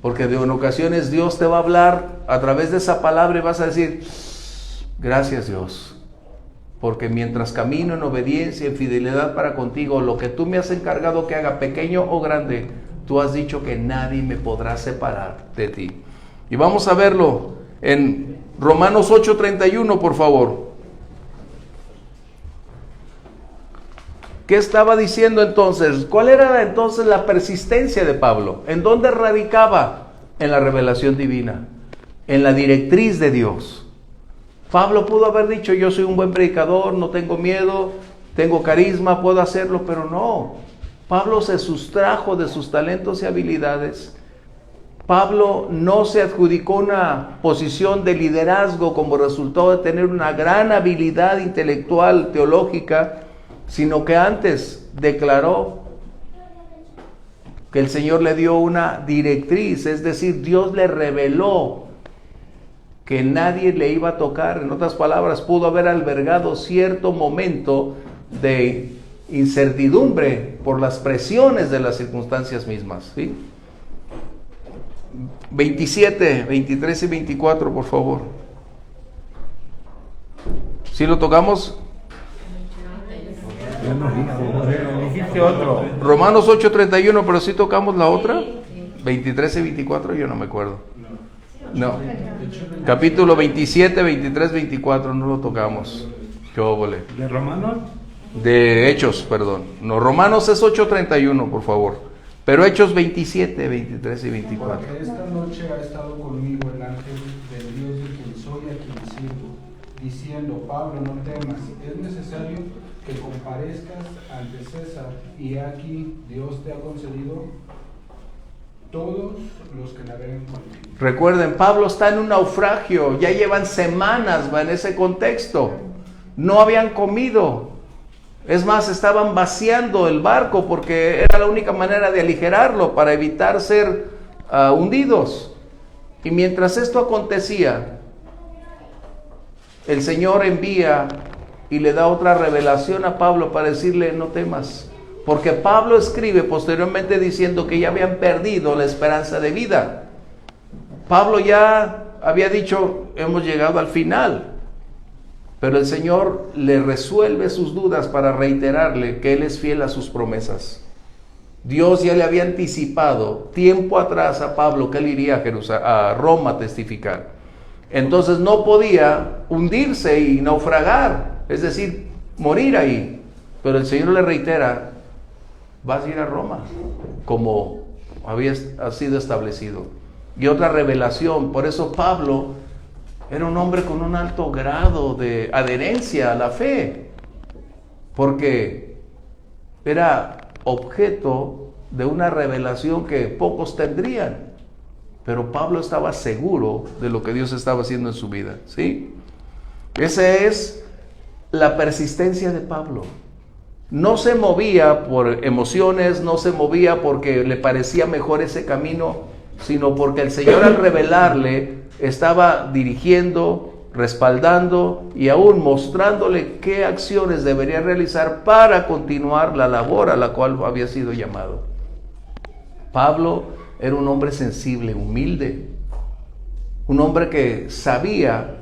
Porque en ocasiones Dios te va a hablar a través de esa palabra y vas a decir, gracias Dios. Porque mientras camino en obediencia, en fidelidad para contigo, lo que tú me has encargado que haga, pequeño o grande, tú has dicho que nadie me podrá separar de ti. Y vamos a verlo en Romanos 8:31, por favor. ¿Qué estaba diciendo entonces? ¿Cuál era entonces la persistencia de Pablo? ¿En dónde radicaba? En la revelación divina, en la directriz de Dios. Pablo pudo haber dicho, yo soy un buen predicador, no tengo miedo, tengo carisma, puedo hacerlo, pero no. Pablo se sustrajo de sus talentos y habilidades. Pablo no se adjudicó una posición de liderazgo como resultado de tener una gran habilidad intelectual, teológica, sino que antes declaró que el Señor le dio una directriz, es decir, Dios le reveló que nadie le iba a tocar. En otras palabras, pudo haber albergado cierto momento de incertidumbre por las presiones de las circunstancias mismas, ¿sí? 27, 23 y 24, por favor. ¿Sí lo tocamos? Dijiste otro. Romanos 8:31, pero sí tocamos la otra. 23 y 24, yo no me acuerdo. No. Capítulo 27, 23, 24, no lo tocamos. Qué óvole. ¿De Romanos? De Hechos, perdón. No, Romanos es 8:31, por favor. Pero Hechos 27, 23 y 24. Porque esta noche ha estado conmigo el ángel del Dios de quien soy, a quien sirvo, diciendo, Pablo, no temas, es necesario que comparezcas ante César, y aquí Dios te ha concedido todos los que navegan contigo. Recuerden, Pablo está en un naufragio, ya llevan semanas en ese contexto, no habían comido, es más, estaban vaciando el barco porque era la única manera de aligerarlo para evitar ser hundidos. Y mientras esto acontecía, el Señor envía y le da otra revelación a Pablo para decirle, no temas. Porque Pablo escribe posteriormente diciendo que ya habían perdido la esperanza de vida. Pablo ya había dicho, hemos llegado al final, pero el Señor le resuelve sus dudas para reiterarle que Él es fiel a sus promesas. Dios ya le había anticipado tiempo atrás a Pablo que él iría a Roma a testificar. Entonces no podía hundirse y naufragar, es decir, morir ahí. Pero el Señor le reitera, vas a ir a Roma, como ha sido establecido. Y otra revelación, por eso Pablo era un hombre con un alto grado de adherencia a la fe, porque era objeto de una revelación que pocos tendrían, pero Pablo estaba seguro de lo que Dios estaba haciendo en su vida, ¿sí? Esa es la persistencia de Pablo. No se movía por emociones, no se movía porque le parecía mejor ese camino, sino porque el Señor al revelarle estaba dirigiendo, respaldando y aún mostrándole qué acciones debería realizar para continuar la labor a la cual había sido llamado. Pablo era un hombre sensible, humilde, un hombre que sabía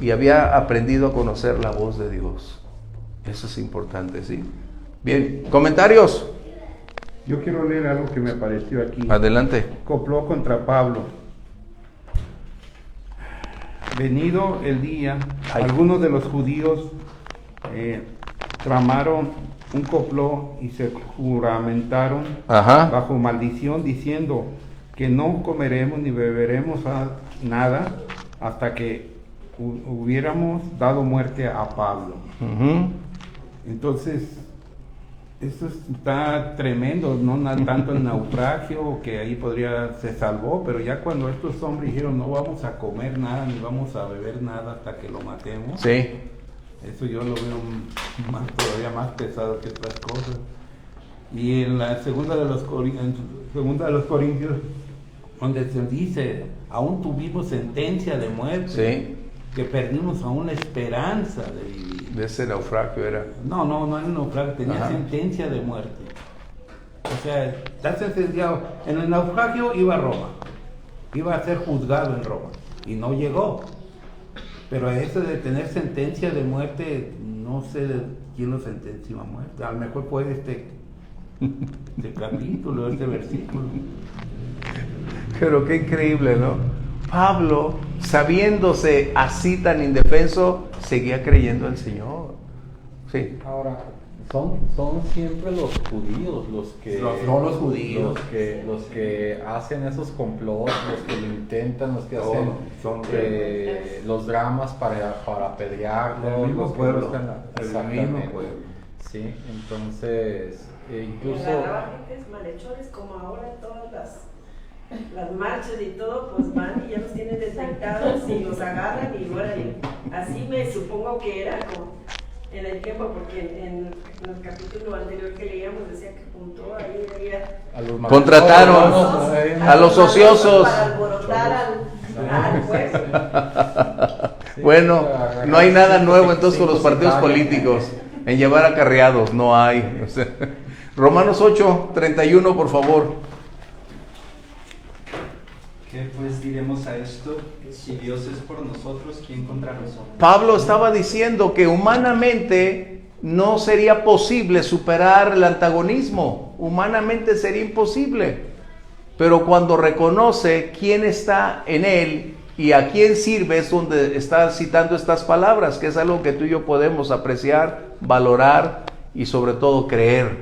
y había aprendido a conocer la voz de Dios. Eso es importante, ¿sí? Bien, ¿comentarios? Yo quiero leer algo que me apareció aquí. Adelante. Copló contra Pablo. Venido el día, algunos de los judíos tramaron un complot y se juramentaron bajo maldición, diciendo que no comeremos ni beberemos nada hasta que hubiéramos dado muerte a Pablo. Entonces, esto está tremendo, no tanto el naufragio, que ahí se salvó, pero ya cuando estos hombres dijeron no vamos a comer nada ni vamos a beber nada hasta que lo matemos, sí, eso yo lo veo todavía más pesado que otras cosas. Y en la segunda de los Corintios, donde se dice, aún tuvimos sentencia de muerte, sí, que perdimos aún la esperanza de vivir. De ese naufragio era. No era un naufragio, tenía sentencia de muerte. O sea, está sentenciado. En el naufragio iba a Roma, iba a ser juzgado en Roma, y no llegó. Pero eso de tener sentencia de muerte, no sé de quién lo sentenció a muerte. A lo mejor fue este capítulo, este versículo. Pero qué increíble, ¿no? Pablo, sabiéndose así tan indefenso, seguía creyendo al Señor. Sí. Ahora, son siempre los judíos los que... No los judíos. Los que hacen esos complots, los que lo intentan, los que hacen los dramas para apedrearlo. El mismo pueblo. Exactamente. Sí, entonces, incluso... Y agarraban gentes malhechores como ahora todas las marchas y todo, pues van y ya los tienen detectados y los agarran y bueno, así me supongo que era como en el tiempo, porque en el capítulo anterior que leíamos decía que juntó ahí contrataron a los ociosos para alborotar al juez. Bueno, no hay nada nuevo entonces con los partidos políticos en llevar acarreados, no hay. Romanos 8:31, por favor. ¿Qué pues diremos a esto? Si Dios es por nosotros, ¿quién contra nosotros? Pablo estaba diciendo que humanamente no sería posible superar el antagonismo. Humanamente sería imposible. Pero cuando reconoce quién está en él y a quién sirve, es donde está citando estas palabras, que es algo que tú y yo podemos apreciar, valorar y sobre todo creer.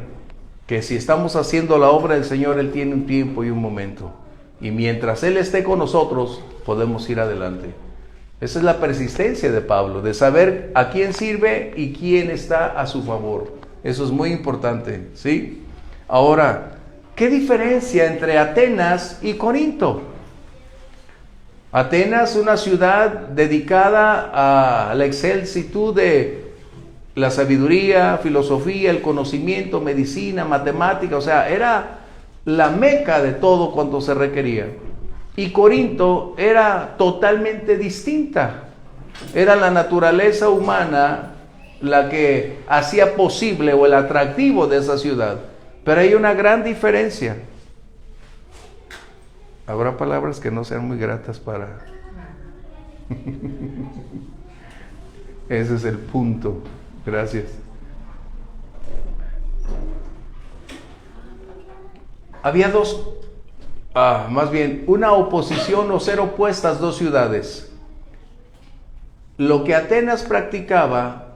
Que si estamos haciendo la obra del Señor, Él tiene un tiempo y un momento. Y mientras Él esté con nosotros, podemos ir adelante. Esa es la persistencia de Pablo, de saber a quién sirve y quién está a su favor. Eso es muy importante, ¿sí? Ahora, ¿qué diferencia entre Atenas y Corinto? Atenas, una ciudad dedicada a la excelsitud de la sabiduría, filosofía, el conocimiento, medicina, matemática, o sea, era la meca de todo cuanto se requería. Y Corinto era totalmente distinta. Era la naturaleza humana la que hacía posible o el atractivo de esa ciudad. Pero hay una gran diferencia. Habrá palabras que no sean muy gratas para... Ese es el punto. Gracias. Había más bien, una oposición o ser opuestas dos ciudades. Lo que Atenas practicaba,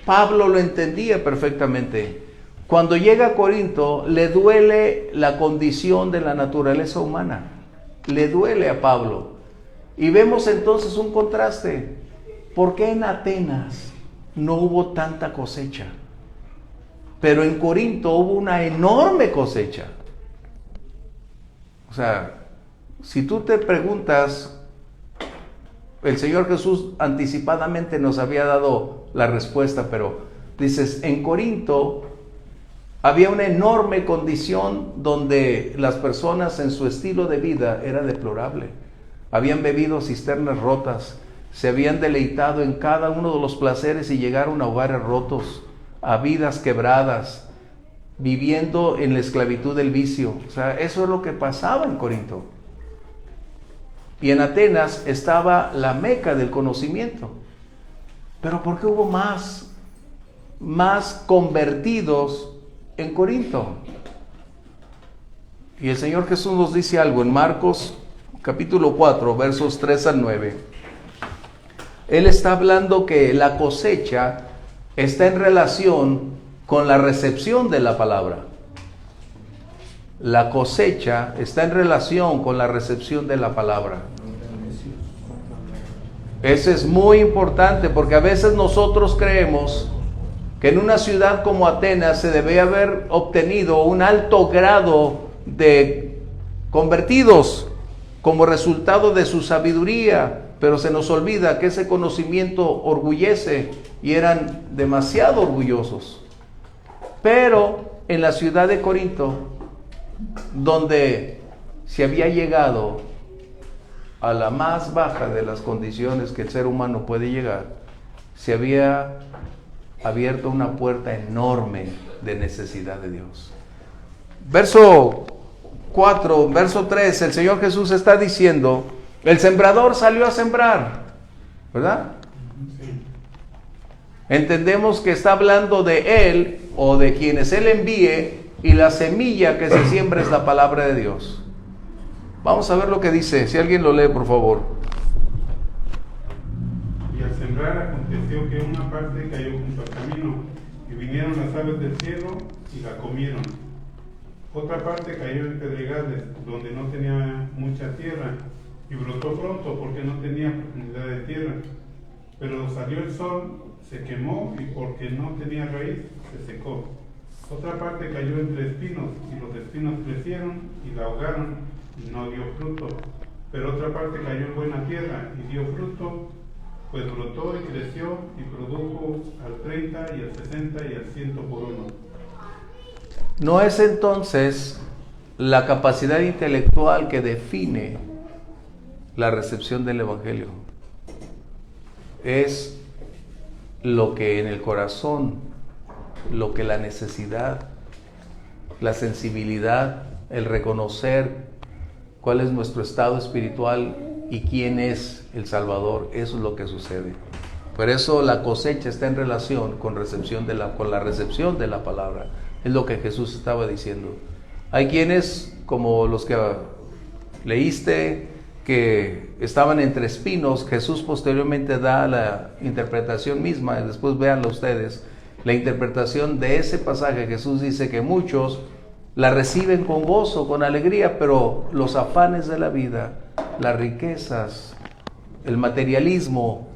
Pablo lo entendía perfectamente. Cuando llega a Corinto, le duele la condición de la naturaleza humana. Le duele a Pablo. Y vemos entonces un contraste. ¿Por qué en Atenas no hubo tanta cosecha? Pero en Corinto hubo una enorme cosecha. O sea, si tú te preguntas, el Señor Jesús anticipadamente nos había dado la respuesta, pero dices, en Corinto había una enorme condición donde las personas en su estilo de vida era deplorable. Habían bebido cisternas rotas, se habían deleitado en cada uno de los placeres y llegaron a hogares rotos, a vidas quebradas, viviendo en la esclavitud del vicio. O sea, eso es lo que pasaba en Corinto. Y en Atenas estaba la meca del conocimiento. Pero ¿por qué hubo más convertidos en Corinto? Y el Señor Jesús nos dice algo en Marcos capítulo 4, versos 3 al 9. Él está hablando que la cosecha está en relación con la recepción de la palabra. La cosecha está en relación con la recepción de la palabra. Eso es muy importante, porque a veces nosotros creemos que en una ciudad como Atenas se debe haber obtenido un alto grado de convertidos como resultado de su sabiduría, pero se nos olvida que ese conocimiento orgullece y eran demasiado orgullosos. Pero en la ciudad de Corinto, donde se había llegado a la más baja de las condiciones que el ser humano puede llegar, se había abierto una puerta enorme de necesidad de Dios. Verso 4, verso 3, el Señor Jesús está diciendo, el sembrador salió a sembrar, ¿verdad? Entendemos que está hablando de Él o de quienes Él envíe, y la semilla que se siembra es la palabra de Dios. Vamos a ver lo que dice, si alguien lo lee, por favor. Y al sembrar aconteció que una parte cayó junto al camino, y vinieron las aves del cielo y la comieron. Otra parte cayó en pedregales, donde no tenía mucha tierra, y brotó pronto porque no tenía profundidad de tierra. Pero salió el sol, se quemó, y porque no tenía raíz, se secó. Otra parte cayó entre espinos, y los espinos crecieron y la ahogaron, y no dio fruto. Pero otra parte cayó en buena tierra, y dio fruto, pues brotó y creció, y produjo al 30, y al 60, y al 100 por uno. No es entonces la capacidad intelectual que define la recepción del Evangelio. Es lo que en el corazón, lo que la necesidad, la sensibilidad, el reconocer cuál es nuestro estado espiritual y quién es el Salvador, eso es lo que sucede. Por eso la cosecha está en relación con la recepción de la palabra. Es lo que Jesús estaba diciendo. Hay quienes, como los que leíste, que estaban entre espinos. Jesús posteriormente da la interpretación misma, y después véanlo ustedes, la interpretación de ese pasaje. Jesús dice que muchos la reciben con gozo, con alegría, pero los afanes de la vida, las riquezas, el materialismo,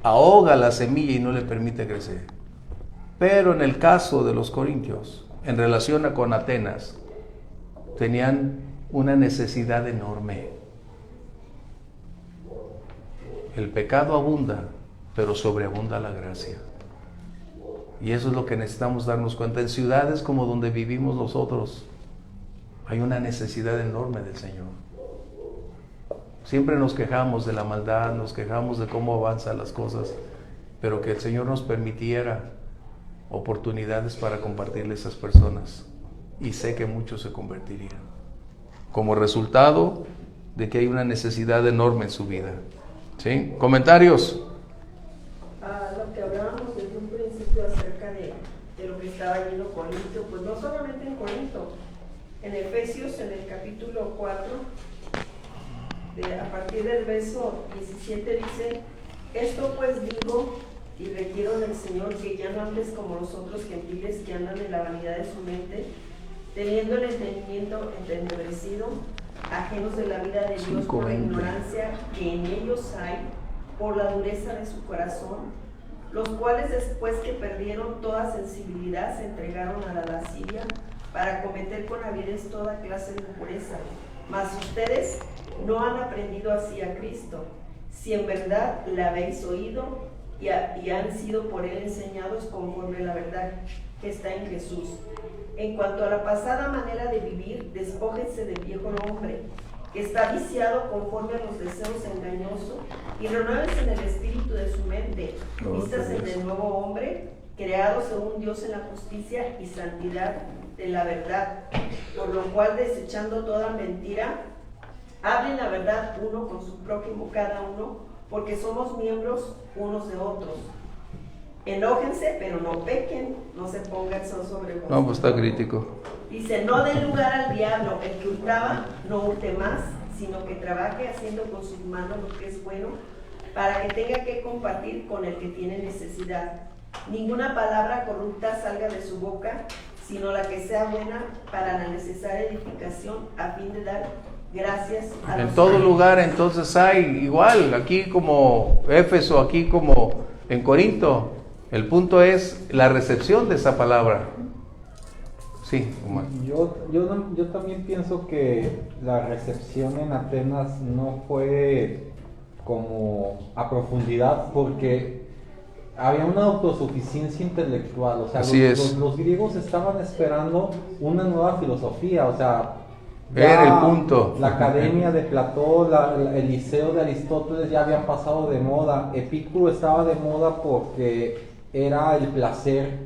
ahoga la semilla y no le permite crecer. Pero en el caso de los corintios, en relación con Atenas, tenían una necesidad enorme. El pecado abunda, pero sobreabunda la gracia. Y eso es lo que necesitamos darnos cuenta. En ciudades como donde vivimos nosotros, hay una necesidad enorme del Señor. Siempre nos quejamos de la maldad, nos quejamos de cómo avanzan las cosas, pero que el Señor nos permitiera oportunidades para compartirle a esas personas. Y sé que muchos se convertirían. como resultado de que hay una necesidad enorme en su vida. ¿Sí? ¿Comentarios? Lo que hablábamos desde un principio acerca de lo que estaba lleno Corinto, pues no solamente en Corinto, en Efesios, en el capítulo 4, a partir del verso 17 dice: esto pues digo y requiero del Señor, que ya no andes como los otros gentiles que andan en la vanidad de su mente, teniendo el entendimiento entenebrecido, ajenos de la vida de Dios por la ignorancia que en ellos hay, por la dureza de su corazón, los cuales después que perdieron toda sensibilidad se entregaron a la lascivia para cometer con avidez toda clase de impureza. Mas ustedes no han aprendido así a Cristo, si en verdad la habéis oído y han sido por él enseñados conforme a la verdad que está en Jesús. En cuanto a la pasada manera de vivir, despójense del viejo hombre, que está viciado conforme a los deseos engañosos, y renuévense en el espíritu de su mente, vistas en el nuevo hombre, creado según Dios en la justicia y santidad de la verdad, por lo cual, desechando toda mentira, hablen la verdad uno con su prójimo cada uno, porque somos miembros unos de otros. Enójense, pero no pequen, no se pongan sobre vosotros. No, pues está crítico. Dice: no den lugar al diablo, el que hurtaba no hurte más, sino que trabaje haciendo con sus manos lo que es bueno, para que tenga que compartir con el que tiene necesidad. Ninguna palabra corrupta salga de su boca, sino la que sea buena para la necesaria edificación, a fin de dar gracias a los En todo hombres. lugar entonces hay igual, aquí como Éfeso, aquí como en Corinto. El punto es la recepción de esa palabra. Sí, Omar. Yo también pienso que la recepción en Atenas no fue como a profundidad, porque había una autosuficiencia intelectual. O sea, los griegos estaban esperando una nueva filosofía, o sea, era el punto. La academia de Platón, el liceo de Aristóteles ya habían pasado de moda. Epicuro estaba de moda porque era el placer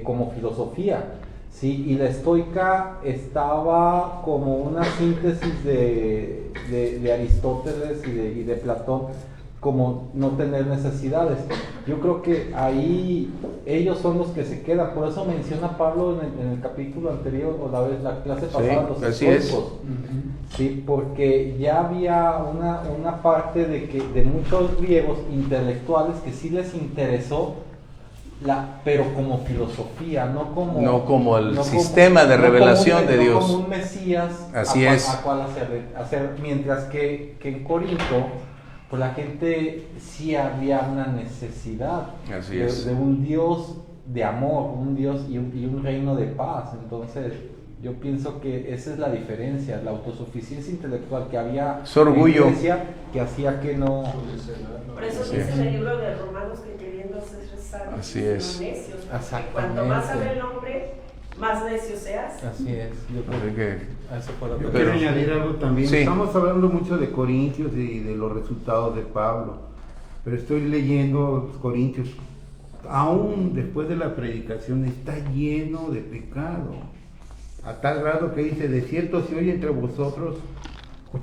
como filosofía, ¿sí? Y la estoica estaba como una síntesis de Aristóteles y de Platón, como no tener necesidades. Yo creo que ahí ellos son los que se quedan. Por eso menciona Pablo en el capítulo anterior, o la clase pasada, los estoicos. Sí, porque ya había una parte de muchos griegos intelectuales que sí les interesó, pero como filosofía, no como el sistema de revelación de Dios. No como un Mesías a cual hacer. Mientras que en Corinto, pues la gente sí había una necesidad de un Dios de amor, un Dios y un reino de paz. Entonces yo pienso que esa es la diferencia, la autosuficiencia intelectual que había en la iglesia, que hacía que no... Por eso dice en el libro de Romanos que queriendo ser sabios, necios. Cuanto más sabe el hombre, más necio seas. Así es. Yo creo que eso fue lo que... Yo quiero añadir algo también. Sí. Estamos hablando mucho de Corintios y de los resultados de Pablo, pero estoy leyendo Corintios. Aún después de la predicación está lleno de pecado, a tal grado que dice: de cierto se oye entre vosotros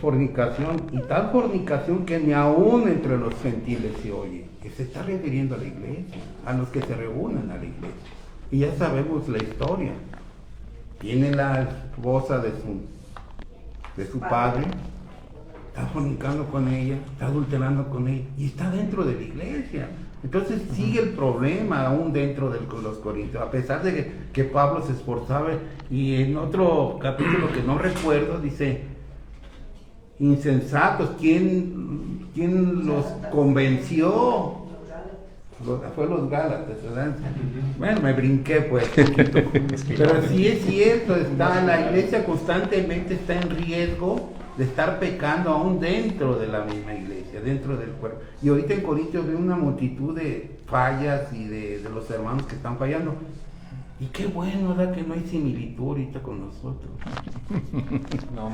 fornicación, y tal fornicación que ni aún entre los gentiles se oye. Que se está refiriendo a la iglesia, a los que se reúnen a la iglesia. Y ya sabemos la historia. Tiene la esposa de su padre, está fornicando con ella, está adulterando con ella, y está dentro de la iglesia. Entonces sigue el problema aún dentro de los corintios, a pesar de que Pablo se esforzaba. Y en otro capítulo que no recuerdo dice: insensatos, ¿quién los convenció? Fue los Gálatas, ¿verdad? Bueno, me brinqué pues poquito. Pero sí es cierto, la iglesia constantemente está en riesgo de estar pecando aún dentro de la misma iglesia, dentro del cuerpo. Y ahorita en Corintios veo una multitud de fallas y de los hermanos que están fallando. Y qué bueno, ¿verdad? Que no hay similitud ahorita con nosotros. No,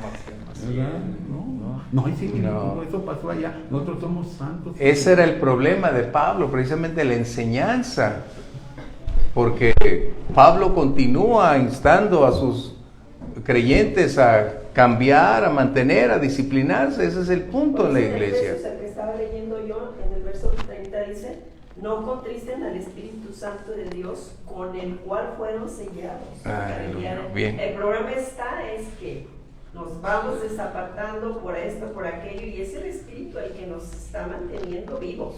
No hay similitud, no. Eso pasó allá. Nosotros somos santos. Ese era el problema de Pablo, precisamente la enseñanza. Porque Pablo continúa instando a sus creyentes a cambiar, a mantener, a disciplinarse. Ese es el punto en la iglesia. Efesios, el que estaba leyendo yo, en el verso 30 dice, no contristen al Espíritu Santo de Dios, con el cual fueron sellados. Bien. El problema es que nos vamos desapartando por esto, por aquello, y es el Espíritu el que nos está manteniendo vivos.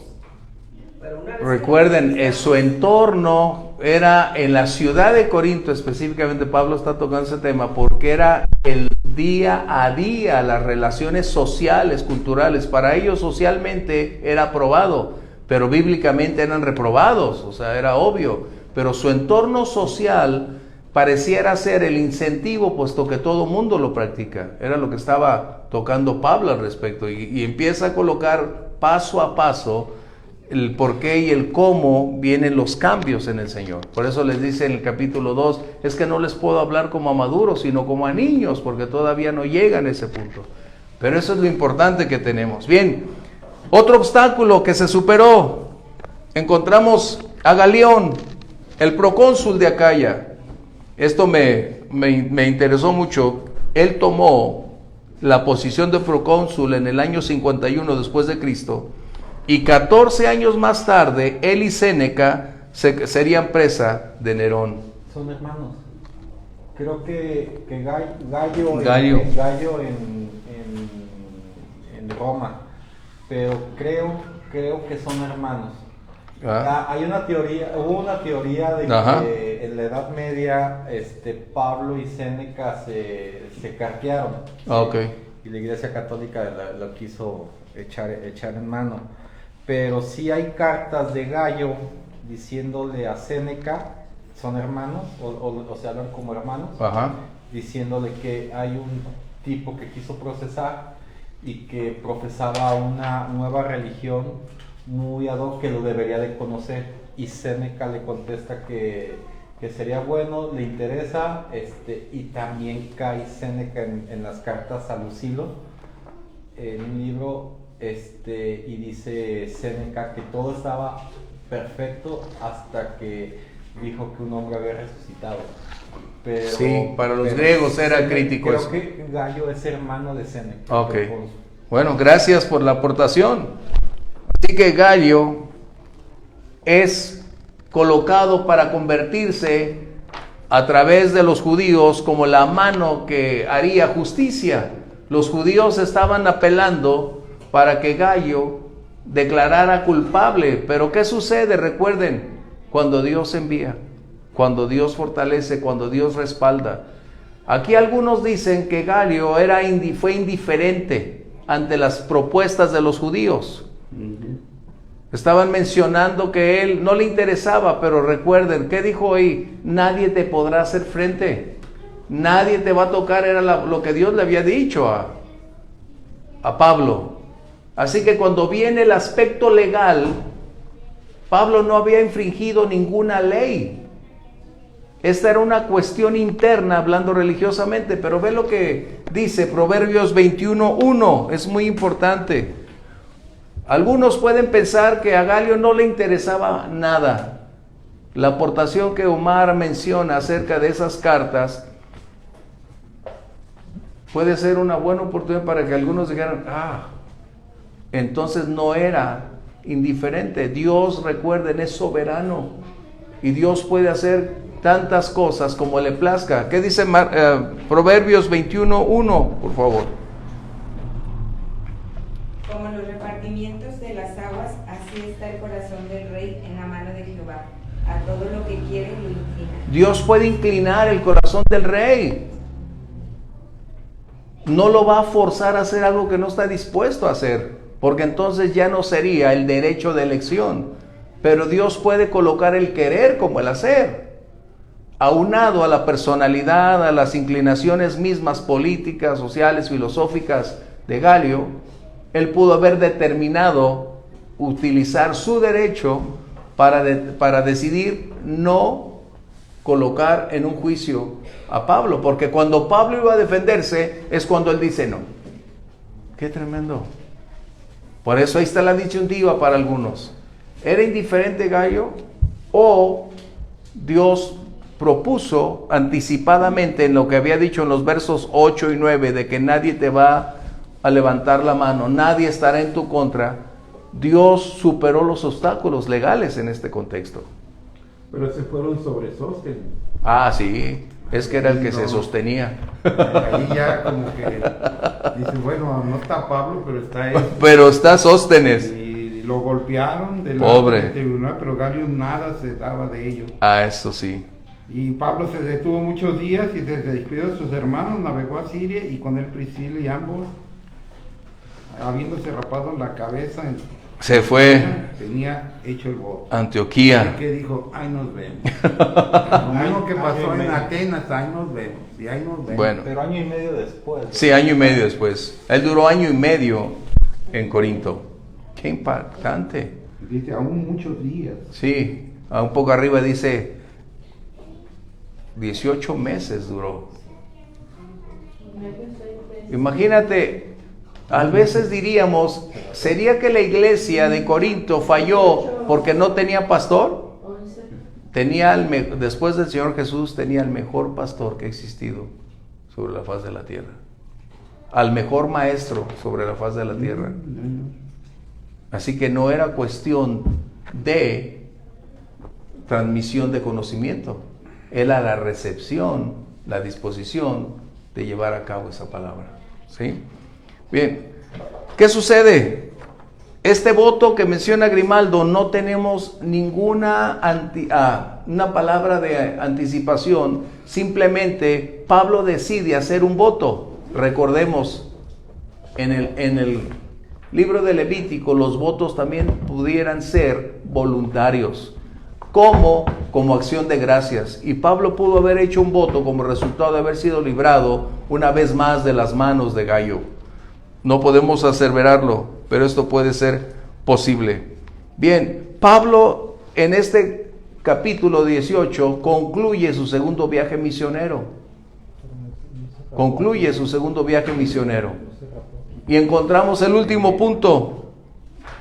Pero una vez Recuerden, su entorno era en la ciudad de Corinto, específicamente Pablo está tocando ese tema, porque era el día a día, las relaciones sociales, culturales. Para ellos socialmente era aprobado, pero bíblicamente eran reprobados, o sea, era obvio. Pero su entorno social pareciera ser el incentivo, puesto que todo mundo lo practica. Era lo que estaba tocando Pablo al respecto, y empieza a colocar paso a paso el por qué y el cómo vienen los cambios en el Señor. Por eso les dice en el capítulo 2, es que no les puedo hablar como a maduros, sino como a niños, porque todavía no llegan a ese punto. Pero eso es lo importante que tenemos. Bien, otro obstáculo que se superó. Encontramos a Galión, el procónsul de Acaya. Esto me interesó mucho. Él tomó la posición de procónsul en el año 51 después de Cristo. Y 14 años más tarde, él y Séneca serían presa de Nerón. Son hermanos. Creo que Gallo en Roma, pero creo que son hermanos. Hay una teoría, hubo una teoría de que en la Edad Media Pablo y Séneca se cartearon. Okay. Y la Iglesia Católica lo quiso echar en mano. Pero sí hay cartas de Gallo diciéndole a Séneca, son hermanos, o se hablan como hermanos, diciéndole que hay un tipo que quiso procesar y que profesaba una nueva religión muy ad hoc que lo debería de conocer, y Séneca le contesta que sería bueno, le interesa, y también cae Séneca en las cartas a Lucilo, en un libro, y dice Séneca que todo estaba perfecto hasta que dijo que un hombre había resucitado. Pero, sí, para los griegos era crítico creo eso. Que Gallo es hermano de Séneca. Ok. Bueno, gracias por la aportación. Así que Gallo es colocado para convertirse a través de los judíos como la mano que haría justicia. Los judíos estaban apelando para que Gallo declarara culpable. Pero ¿qué sucede? Recuerden, cuando Dios envía, cuando Dios fortalece, cuando Dios respalda. Aquí algunos dicen que Gallo fue indiferente ante las propuestas de los judíos. Estaban mencionando que él no le interesaba, pero recuerden, ¿qué dijo ahí? Nadie te podrá hacer frente, nadie te va a tocar, era lo que Dios le había dicho a Pablo. Así que cuando viene el aspecto legal, Pablo no había infringido ninguna ley. Esta era una cuestión interna, hablando religiosamente, pero ve lo que dice Proverbios 21:1, es muy importante. Algunos pueden pensar que a Galio no le interesaba nada. La aportación que Omar menciona acerca de esas cartas puede ser una buena oportunidad para que algunos dijeran, entonces no era indiferente. Dios, recuerden, es soberano y Dios puede hacer tantas cosas como le plazca. ¿Qué dice Proverbios 21:1, por favor? Como los repartimientos de las aguas, así está el corazón del rey en la mano de Jehová. A todo lo que quiere lo inclina. Dios puede inclinar el corazón del rey. No lo va a forzar a hacer algo que no está dispuesto a hacer, porque entonces ya no sería el derecho de elección. Pero Dios puede colocar el querer como el hacer. Aunado a la personalidad, a las inclinaciones mismas políticas, sociales, filosóficas de Galio, él pudo haber determinado utilizar su derecho para decidir no colocar en un juicio a Pablo, porque cuando Pablo iba a defenderse es cuando él dice no. Qué tremendo. Por eso ahí está la disyuntiva para algunos. ¿Era indiferente Gallo o Dios propuso anticipadamente en lo que había dicho en los versos 8 y 9 de que nadie te va a levantar la mano, nadie estará en tu contra. Dios superó los obstáculos legales en este contexto. Pero se fueron sobre Sóstenes. Ah, sí, es que era el que se sostenía. Ahí ya como que dice, bueno, no está Pablo, pero está él. Pero está Sóstenes. Y lo golpearon Pobre. del tribunal, pero Galio nada se daba de ello. Ah, eso sí. Y Pablo se detuvo muchos días y desde despidió de sus hermanos, navegó a Siria y con él Priscila y ambos, habiéndose rapado la cabeza, Se fue tenía hecho el voto. a Antioquía. Y que dijo, ahí nos vemos. Lo mismo que pasó en Atenas, ahí nos vemos. Y ahí nos vemos. Bueno, Pero año y medio después. sí, año y medio después. Él duró año y medio en Corinto. Qué impactante. Dice, aún muchos días. Sí, a un poco arriba dice 18 meses duró. Imagínate, a veces diríamos, ¿sería que la iglesia de Corinto falló porque no tenía pastor? Después del Señor Jesús tenía el mejor pastor que ha existido sobre la faz de la tierra, al mejor maestro sobre la faz de la tierra. Así que no era cuestión de transmisión de conocimiento, era la recepción, la disposición de llevar a cabo esa palabra. ¿Sí? Bien, ¿qué sucede? Este voto que menciona Grimaldo, no tenemos ninguna una palabra de anticipación, simplemente Pablo decide hacer un voto. Recordemos, en el libro de Levítico los votos también pudieran ser voluntarios, como acción de gracias. Y Pablo pudo haber hecho un voto como resultado de haber sido librado una vez más de las manos de Gallo. No podemos aseverarlo, pero esto puede ser posible. Bien, Pablo en este capítulo 18 concluye su segundo viaje misionero. Concluye su segundo viaje misionero. Y encontramos el último punto: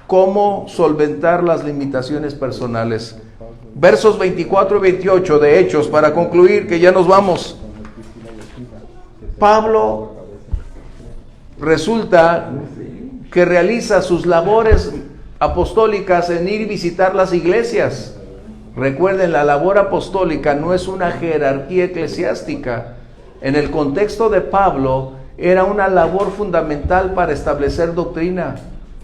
cómo solventar las limitaciones personales. Versos 24 y 28 de Hechos, para concluir, que ya nos vamos. Pablo resulta que realiza sus labores apostólicas en ir y visitar las iglesias. Recuerden, la labor apostólica no es una jerarquía eclesiástica. En el contexto de Pablo, era una labor fundamental para establecer doctrina,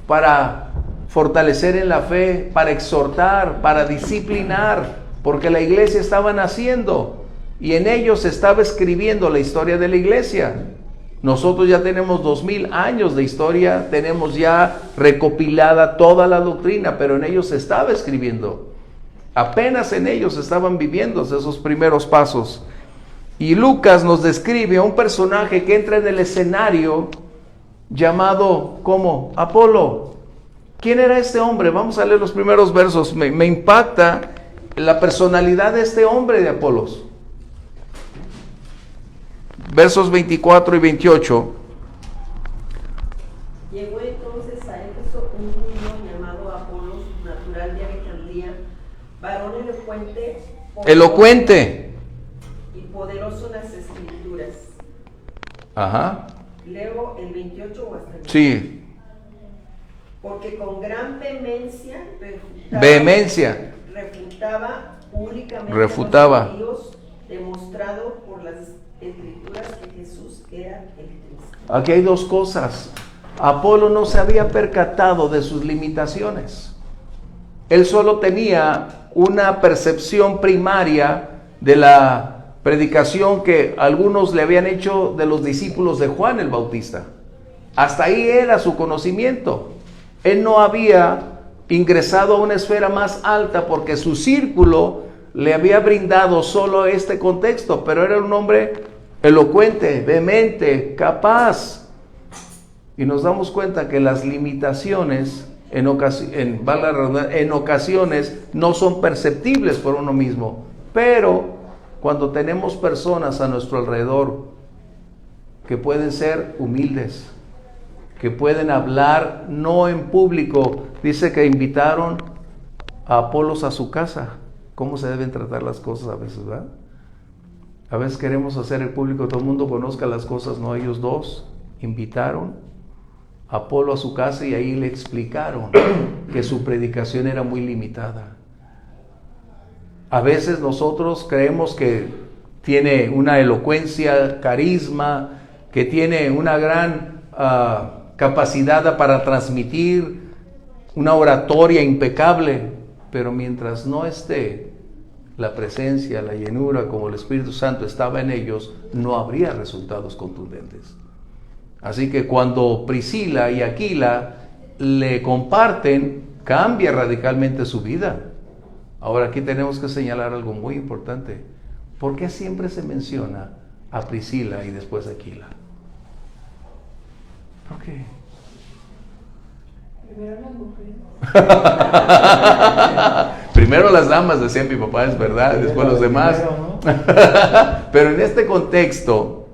para fortalecer en la fe, para exhortar, para disciplinar, porque la iglesia estaba naciendo y en ellos se estaba escribiendo la historia de la iglesia. Nosotros ya tenemos 2000 años de historia, tenemos ya recopilada toda la doctrina, pero en ellos se estaba escribiendo. Apenas en ellos estaban viviendo esos primeros pasos. Y Lucas nos describe a un personaje que entra en el escenario llamado como Apolo. ¿Quién era este hombre? Vamos a leer los primeros versos. Me impacta la personalidad de este hombre de Apolos. Versos 24 y 28. Llegó entonces a Éfeso un judío llamado Apolos, natural de Alejandría, varón Elocuente. y poderoso en las escrituras. Ajá. Leo el 28 o hasta el 28. Sí. Porque con gran vehemencia refutaba a los judíos, demostrado por las escrituras que Jesús era el Cristo. Aquí hay dos cosas. Apolo no se había percatado de sus limitaciones. Él solo tenía una percepción primaria de la predicación que algunos le habían hecho de los discípulos de Juan el Bautista. Hasta ahí era su conocimiento. Él no había ingresado a una esfera más alta porque su círculo le había brindado solo este contexto, pero era un hombre elocuente, vehemente, capaz. Y nos damos cuenta que las limitaciones en ocasiones no son perceptibles por uno mismo, pero cuando tenemos personas a nuestro alrededor que pueden ser humildes, que pueden hablar no en público. Dice que invitaron a Apolos a su casa. ¿Cómo se deben tratar las cosas a veces, verdad? A veces queremos hacer el público, todo el mundo conozca las cosas, no. Ellos dos invitaron a Apolo a su casa y ahí le explicaron que su predicación era muy limitada. A veces nosotros creemos que tiene una elocuencia, carisma, que tiene una gran capacidad para transmitir una oratoria impecable, pero mientras no esté la presencia, la llenura, como el Espíritu Santo estaba en ellos, no habría resultados contundentes. Así que cuando Priscila y Aquila le comparten, cambia radicalmente su vida. Ahora aquí tenemos que señalar algo muy importante. ¿Por qué siempre se menciona a Priscila y después a Aquila? ¿Por qué? Primero las mujeres. Primero las damas, decía mi papá, es verdad, después los demás. Pero en este contexto,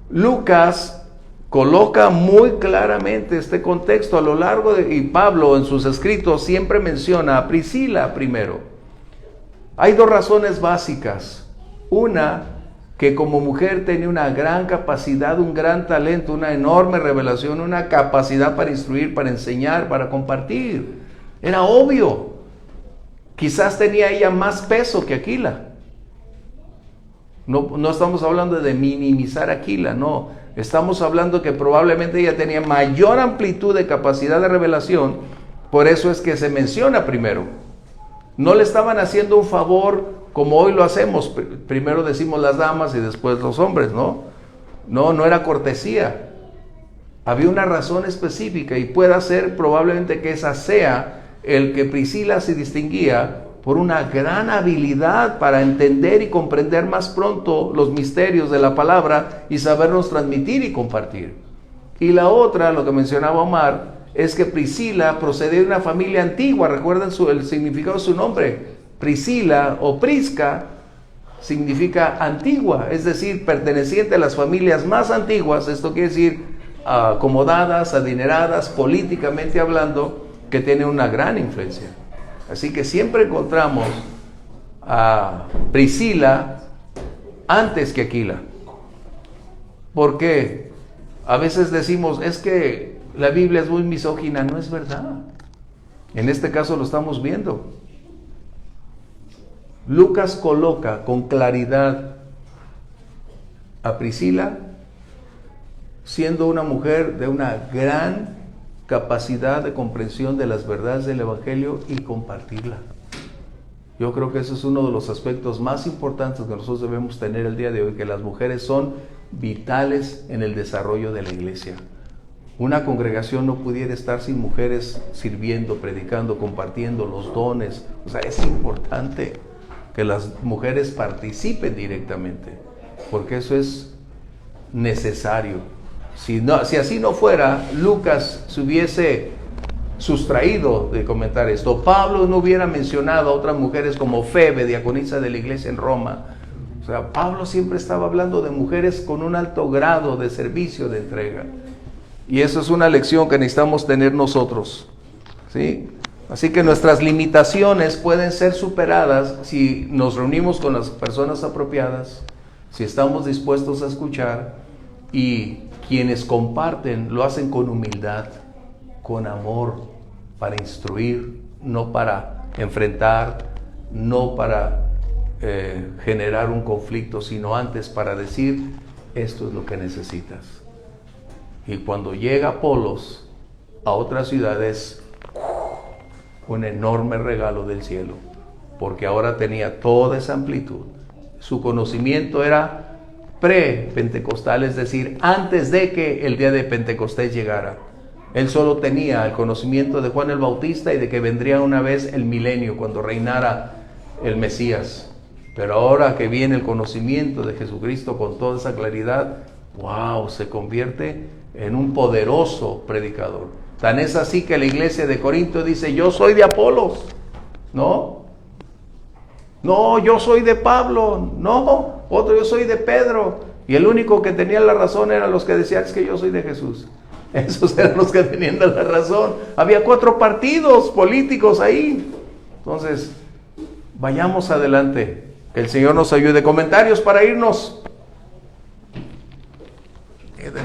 Lucas coloca muy claramente este contexto a lo largo y Pablo en sus escritos siempre menciona a Priscila primero. Hay dos razones básicas. Una, que como mujer tenía una gran capacidad, un gran talento, una enorme revelación, una capacidad para instruir, para enseñar, para compartir. Era obvio. Quizás tenía ella más peso que Aquila. No estamos hablando de minimizar a Aquila, no. Estamos hablando que probablemente ella tenía mayor amplitud de capacidad de revelación, por eso es que se menciona primero. No le estaban haciendo un favor como hoy lo hacemos, primero decimos las damas y después los hombres, ¿no? No era cortesía. Había una razón específica y puede ser probablemente que esa sea el que Priscila se distinguía por una gran habilidad para entender y comprender más pronto los misterios de la palabra y sabernos transmitir y compartir. Y la otra, lo que mencionaba Omar, es que Priscila procedía de una familia antigua. Recuerden el significado de su nombre. Priscila o Prisca significa antigua, es decir, perteneciente a las familias más antiguas. Esto quiere decir acomodadas, adineradas, políticamente hablando, que tienen una gran influencia. Así que siempre encontramos a Priscila antes que Aquila. ¿Por qué? A veces decimos, es que la Biblia es muy misógina. No es verdad. En este caso lo estamos viendo. Lucas coloca con claridad a Priscila siendo una mujer de una gran capacidad de comprensión de las verdades del Evangelio y compartirla. Yo creo que ese es uno de los aspectos más importantes que nosotros debemos tener el día de hoy, que las mujeres son vitales en el desarrollo de la iglesia. Una congregación no pudiera estar sin mujeres sirviendo, predicando, compartiendo los dones. O sea, es importante que las mujeres participen directamente, porque eso es necesario. Si así no fuera, Lucas se hubiese sustraído de comentar esto. Pablo no hubiera mencionado a otras mujeres como Febe, diaconisa de la iglesia en Roma. O sea, Pablo siempre estaba hablando de mujeres con un alto grado de servicio, de entrega. Y eso es una lección que necesitamos tener nosotros, ¿sí? Así que nuestras limitaciones pueden ser superadas si nos reunimos con las personas apropiadas, si estamos dispuestos a escuchar, y quienes comparten lo hacen con humildad, con amor, para instruir, no para enfrentar, no para generar un conflicto, sino antes para decir, esto es lo que necesitas. Y cuando llega Apolos a otras ciudades, un enorme regalo del cielo, porque ahora tenía toda esa amplitud. Su conocimiento era pre-pentecostal, es decir, antes de que el día de Pentecostés llegara. Él solo tenía el conocimiento de Juan el Bautista y de que vendría una vez el milenio, cuando reinara el Mesías. Pero ahora que viene el conocimiento de Jesucristo con toda esa claridad, ¡wow!, se convierte en un poderoso predicador. Tan es así que la iglesia de Corinto dice, yo soy de Apolos. No, yo soy de Pablo. No, otro, yo soy de Pedro. Y el único que tenía la razón eran los que decían, es que yo soy de Jesús. Esos eran los que tenían la razón. Había 4 partidos políticos ahí. Entonces, vayamos adelante. Que el Señor nos ayude. Comentarios para irnos.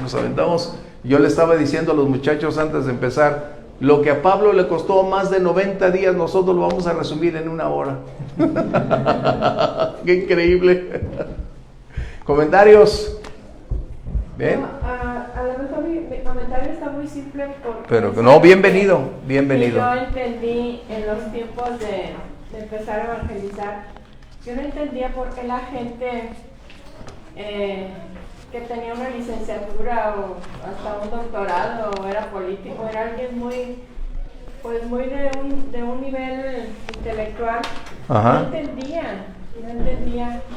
Nos aventamos. Yo le estaba diciendo a los muchachos antes de empezar, lo que a Pablo le costó más de 90 días, nosotros lo vamos a resumir en 1 hora. ¡Qué increíble! ¿Comentarios? ¿Bien? A lo mejor mi comentario está muy simple porque... Pero no, bienvenido, bienvenido. Yo entendí en los tiempos de empezar a evangelizar, yo no entendía por qué la gente que tenía una licenciatura o hasta un doctorado o era político, era alguien muy de un nivel intelectual. Ajá. No entendía,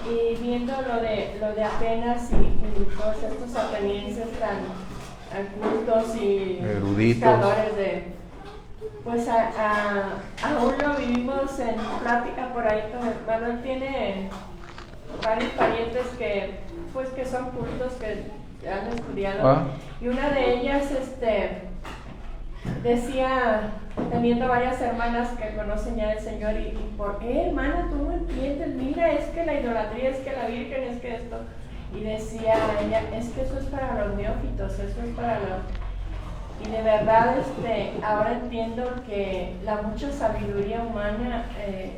y viendo lo de Atenas y todos estos atenienses tan cultos y eruditos, buscadores pues aún lo vivimos en plática por ahí con Manuel. Tiene varios parientes que son cultos, que han estudiado, y una de ellas decía, teniendo varias hermanas que conocen ya al Señor, y ¿por qué, hermana, tú no entiendes? Mira, es que la idolatría, es que la Virgen, es que esto. Y decía ella, es que eso es para los neófitos, eso es para los... Y de verdad, ahora entiendo que la mucha sabiduría humana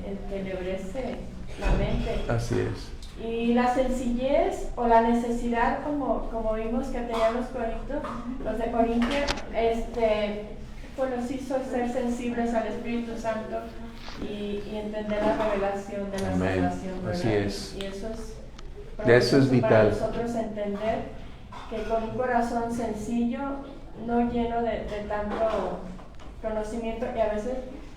entenebrece la mente. Así es. Y la sencillez o la necesidad, como vimos que tenían los de Corintia, pues los hizo ser sensibles al Espíritu Santo y entender la revelación de la Amén. salvación, ¿verdad? Así es. Y eso es vital. para nosotros entender que con un corazón sencillo, no lleno de tanto conocimiento, y a veces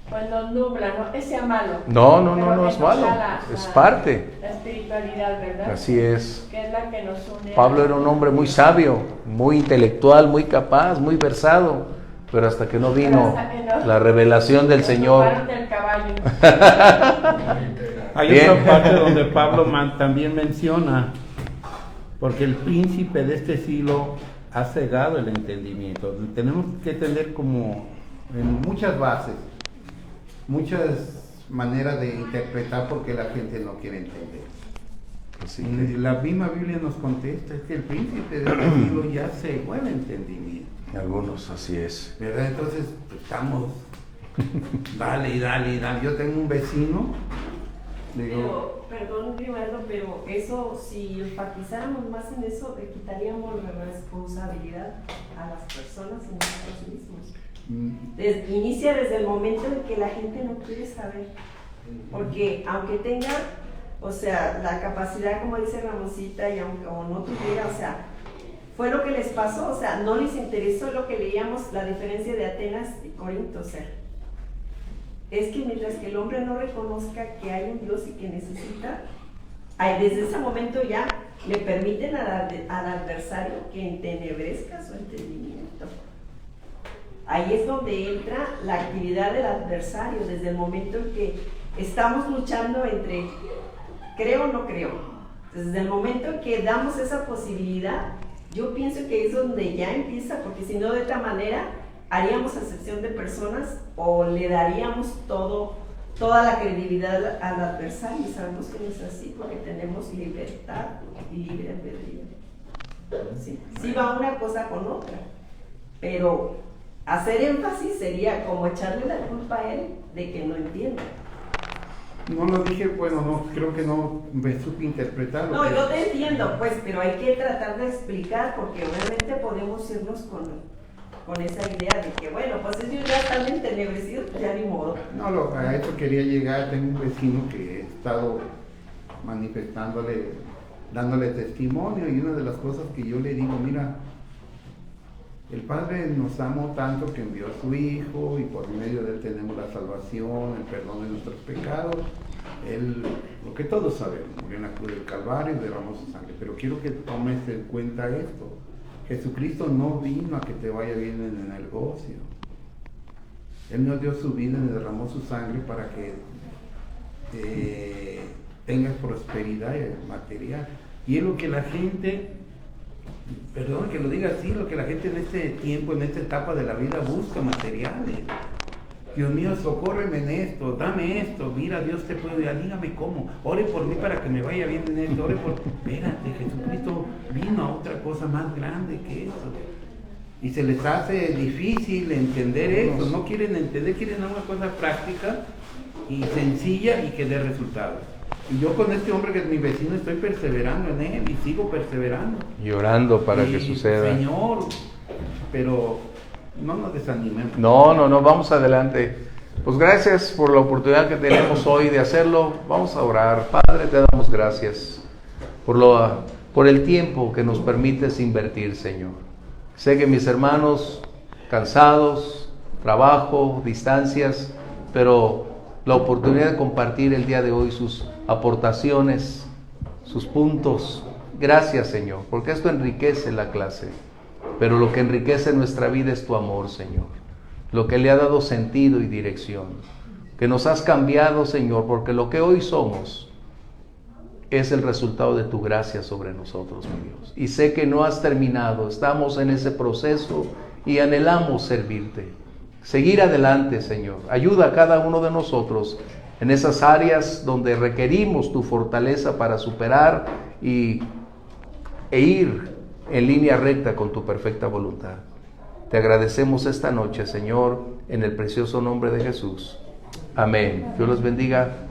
pues nos nubla, no que sea malo. No es malo, es parte. La espiritualidad, ¿verdad? Así es. Que es la que nos une. Pablo era un hombre muy sabio, muy intelectual, muy capaz, muy versado, pero hasta que no vino la revelación del Señor. Del caballo. Hay Bien. otra parte donde Pablo también menciona, porque el príncipe de este siglo ha cegado el entendimiento. Tenemos que tener como en muchas bases, muchas maneras de interpretar porque la gente no quiere entender. Así Y la misma Biblia nos contesta, es que el príncipe de este siglo ya cegó el entendimiento. Algunos, así es. ¿Verdad? Entonces pues, estamos, dale. Yo tengo un vecino, digo, Perdón, Grimaldo, pero eso, si enfatizáramos más en eso, le quitaríamos la responsabilidad a las personas y nosotros mismos. Inicia desde el momento en que la gente no quiere saber, porque aunque tenga, o sea, la capacidad, como dice Ramoncita, y aunque o no tuviera, o sea, fue lo que les pasó, o sea, no les interesó lo que leíamos, la diferencia de Atenas y Corinto, o sea, es que mientras que el hombre no reconozca que hay un Dios y que necesita, desde ese momento ya le permiten al adversario que entenebrezca su entendimiento. Ahí es donde entra la actividad del adversario, desde el momento en que estamos luchando entre creo o no creo. Desde el momento en que damos esa posibilidad, yo pienso que es donde ya empieza, porque si no, de esta manera haríamos acepción de personas o le daríamos toda la credibilidad al adversario, y sabemos que no es así porque tenemos libertad y libre albedrío. Sí va una cosa con otra, pero hacer énfasis sería como echarle la culpa a él de que no entienda. no lo dije, bueno, no, creo que no me supe interpretarlo. No, yo te entiendo, pues, pero hay que tratar de explicar, porque obviamente podemos irnos con esa idea de que, bueno, pues ellos ya están entenebrecidos, pues ya ni modo. No, a eso quería llegar. Tengo un vecino que he estado manifestándole, dándole testimonio, y una de las cosas que yo le digo, mira, el Padre nos amó tanto que envió a su Hijo, y por medio de Él tenemos la salvación, el perdón de nuestros pecados. Él, lo que todos sabemos, murió en la cruz del Calvario y derramó su sangre. Pero quiero que tomes en cuenta esto: Jesucristo no vino a que te vaya bien en el negocio. Él nos dio su vida y derramó su sangre para que tengas prosperidad material. Y es lo que la gente, perdón que lo diga así, lo que la gente en este tiempo, en esta etapa de la vida busca, materiales. Dios mío, socórreme en esto, dame esto, mira, Dios te puede ayudar, dígame cómo, ore por mí para que me vaya bien en esto, ore por... Espérate, Jesucristo vino a otra cosa más grande que eso. Y se les hace difícil entender eso, no quieren entender, quieren una cosa práctica y sencilla y que dé resultados. Y yo con este hombre que es mi vecino estoy perseverando en él y sigo perseverando. Y orando para Y, que suceda. Señor, pero no nos desanimemos. No, vamos adelante. Pues gracias por la oportunidad que tenemos hoy de hacerlo. Vamos a orar. Padre, te damos gracias por el tiempo que nos permites invertir, Señor. Sé que mis hermanos, cansados, trabajo, distancias, pero la oportunidad de compartir el día de hoy sus aportaciones, sus puntos. Gracias, Señor, porque esto enriquece la clase. Pero lo que enriquece nuestra vida es tu amor, Señor. Lo que le ha dado sentido y dirección. Que nos has cambiado, Señor, porque lo que hoy somos es el resultado de tu gracia sobre nosotros, mi Dios. Y sé que no has terminado, estamos en ese proceso y anhelamos servirte. Seguir adelante, Señor. Ayuda a cada uno de nosotros en esas áreas donde requerimos tu fortaleza para superar e ir en línea recta con tu perfecta voluntad. Te agradecemos esta noche, Señor, en el precioso nombre de Jesús. Amén. Dios los bendiga.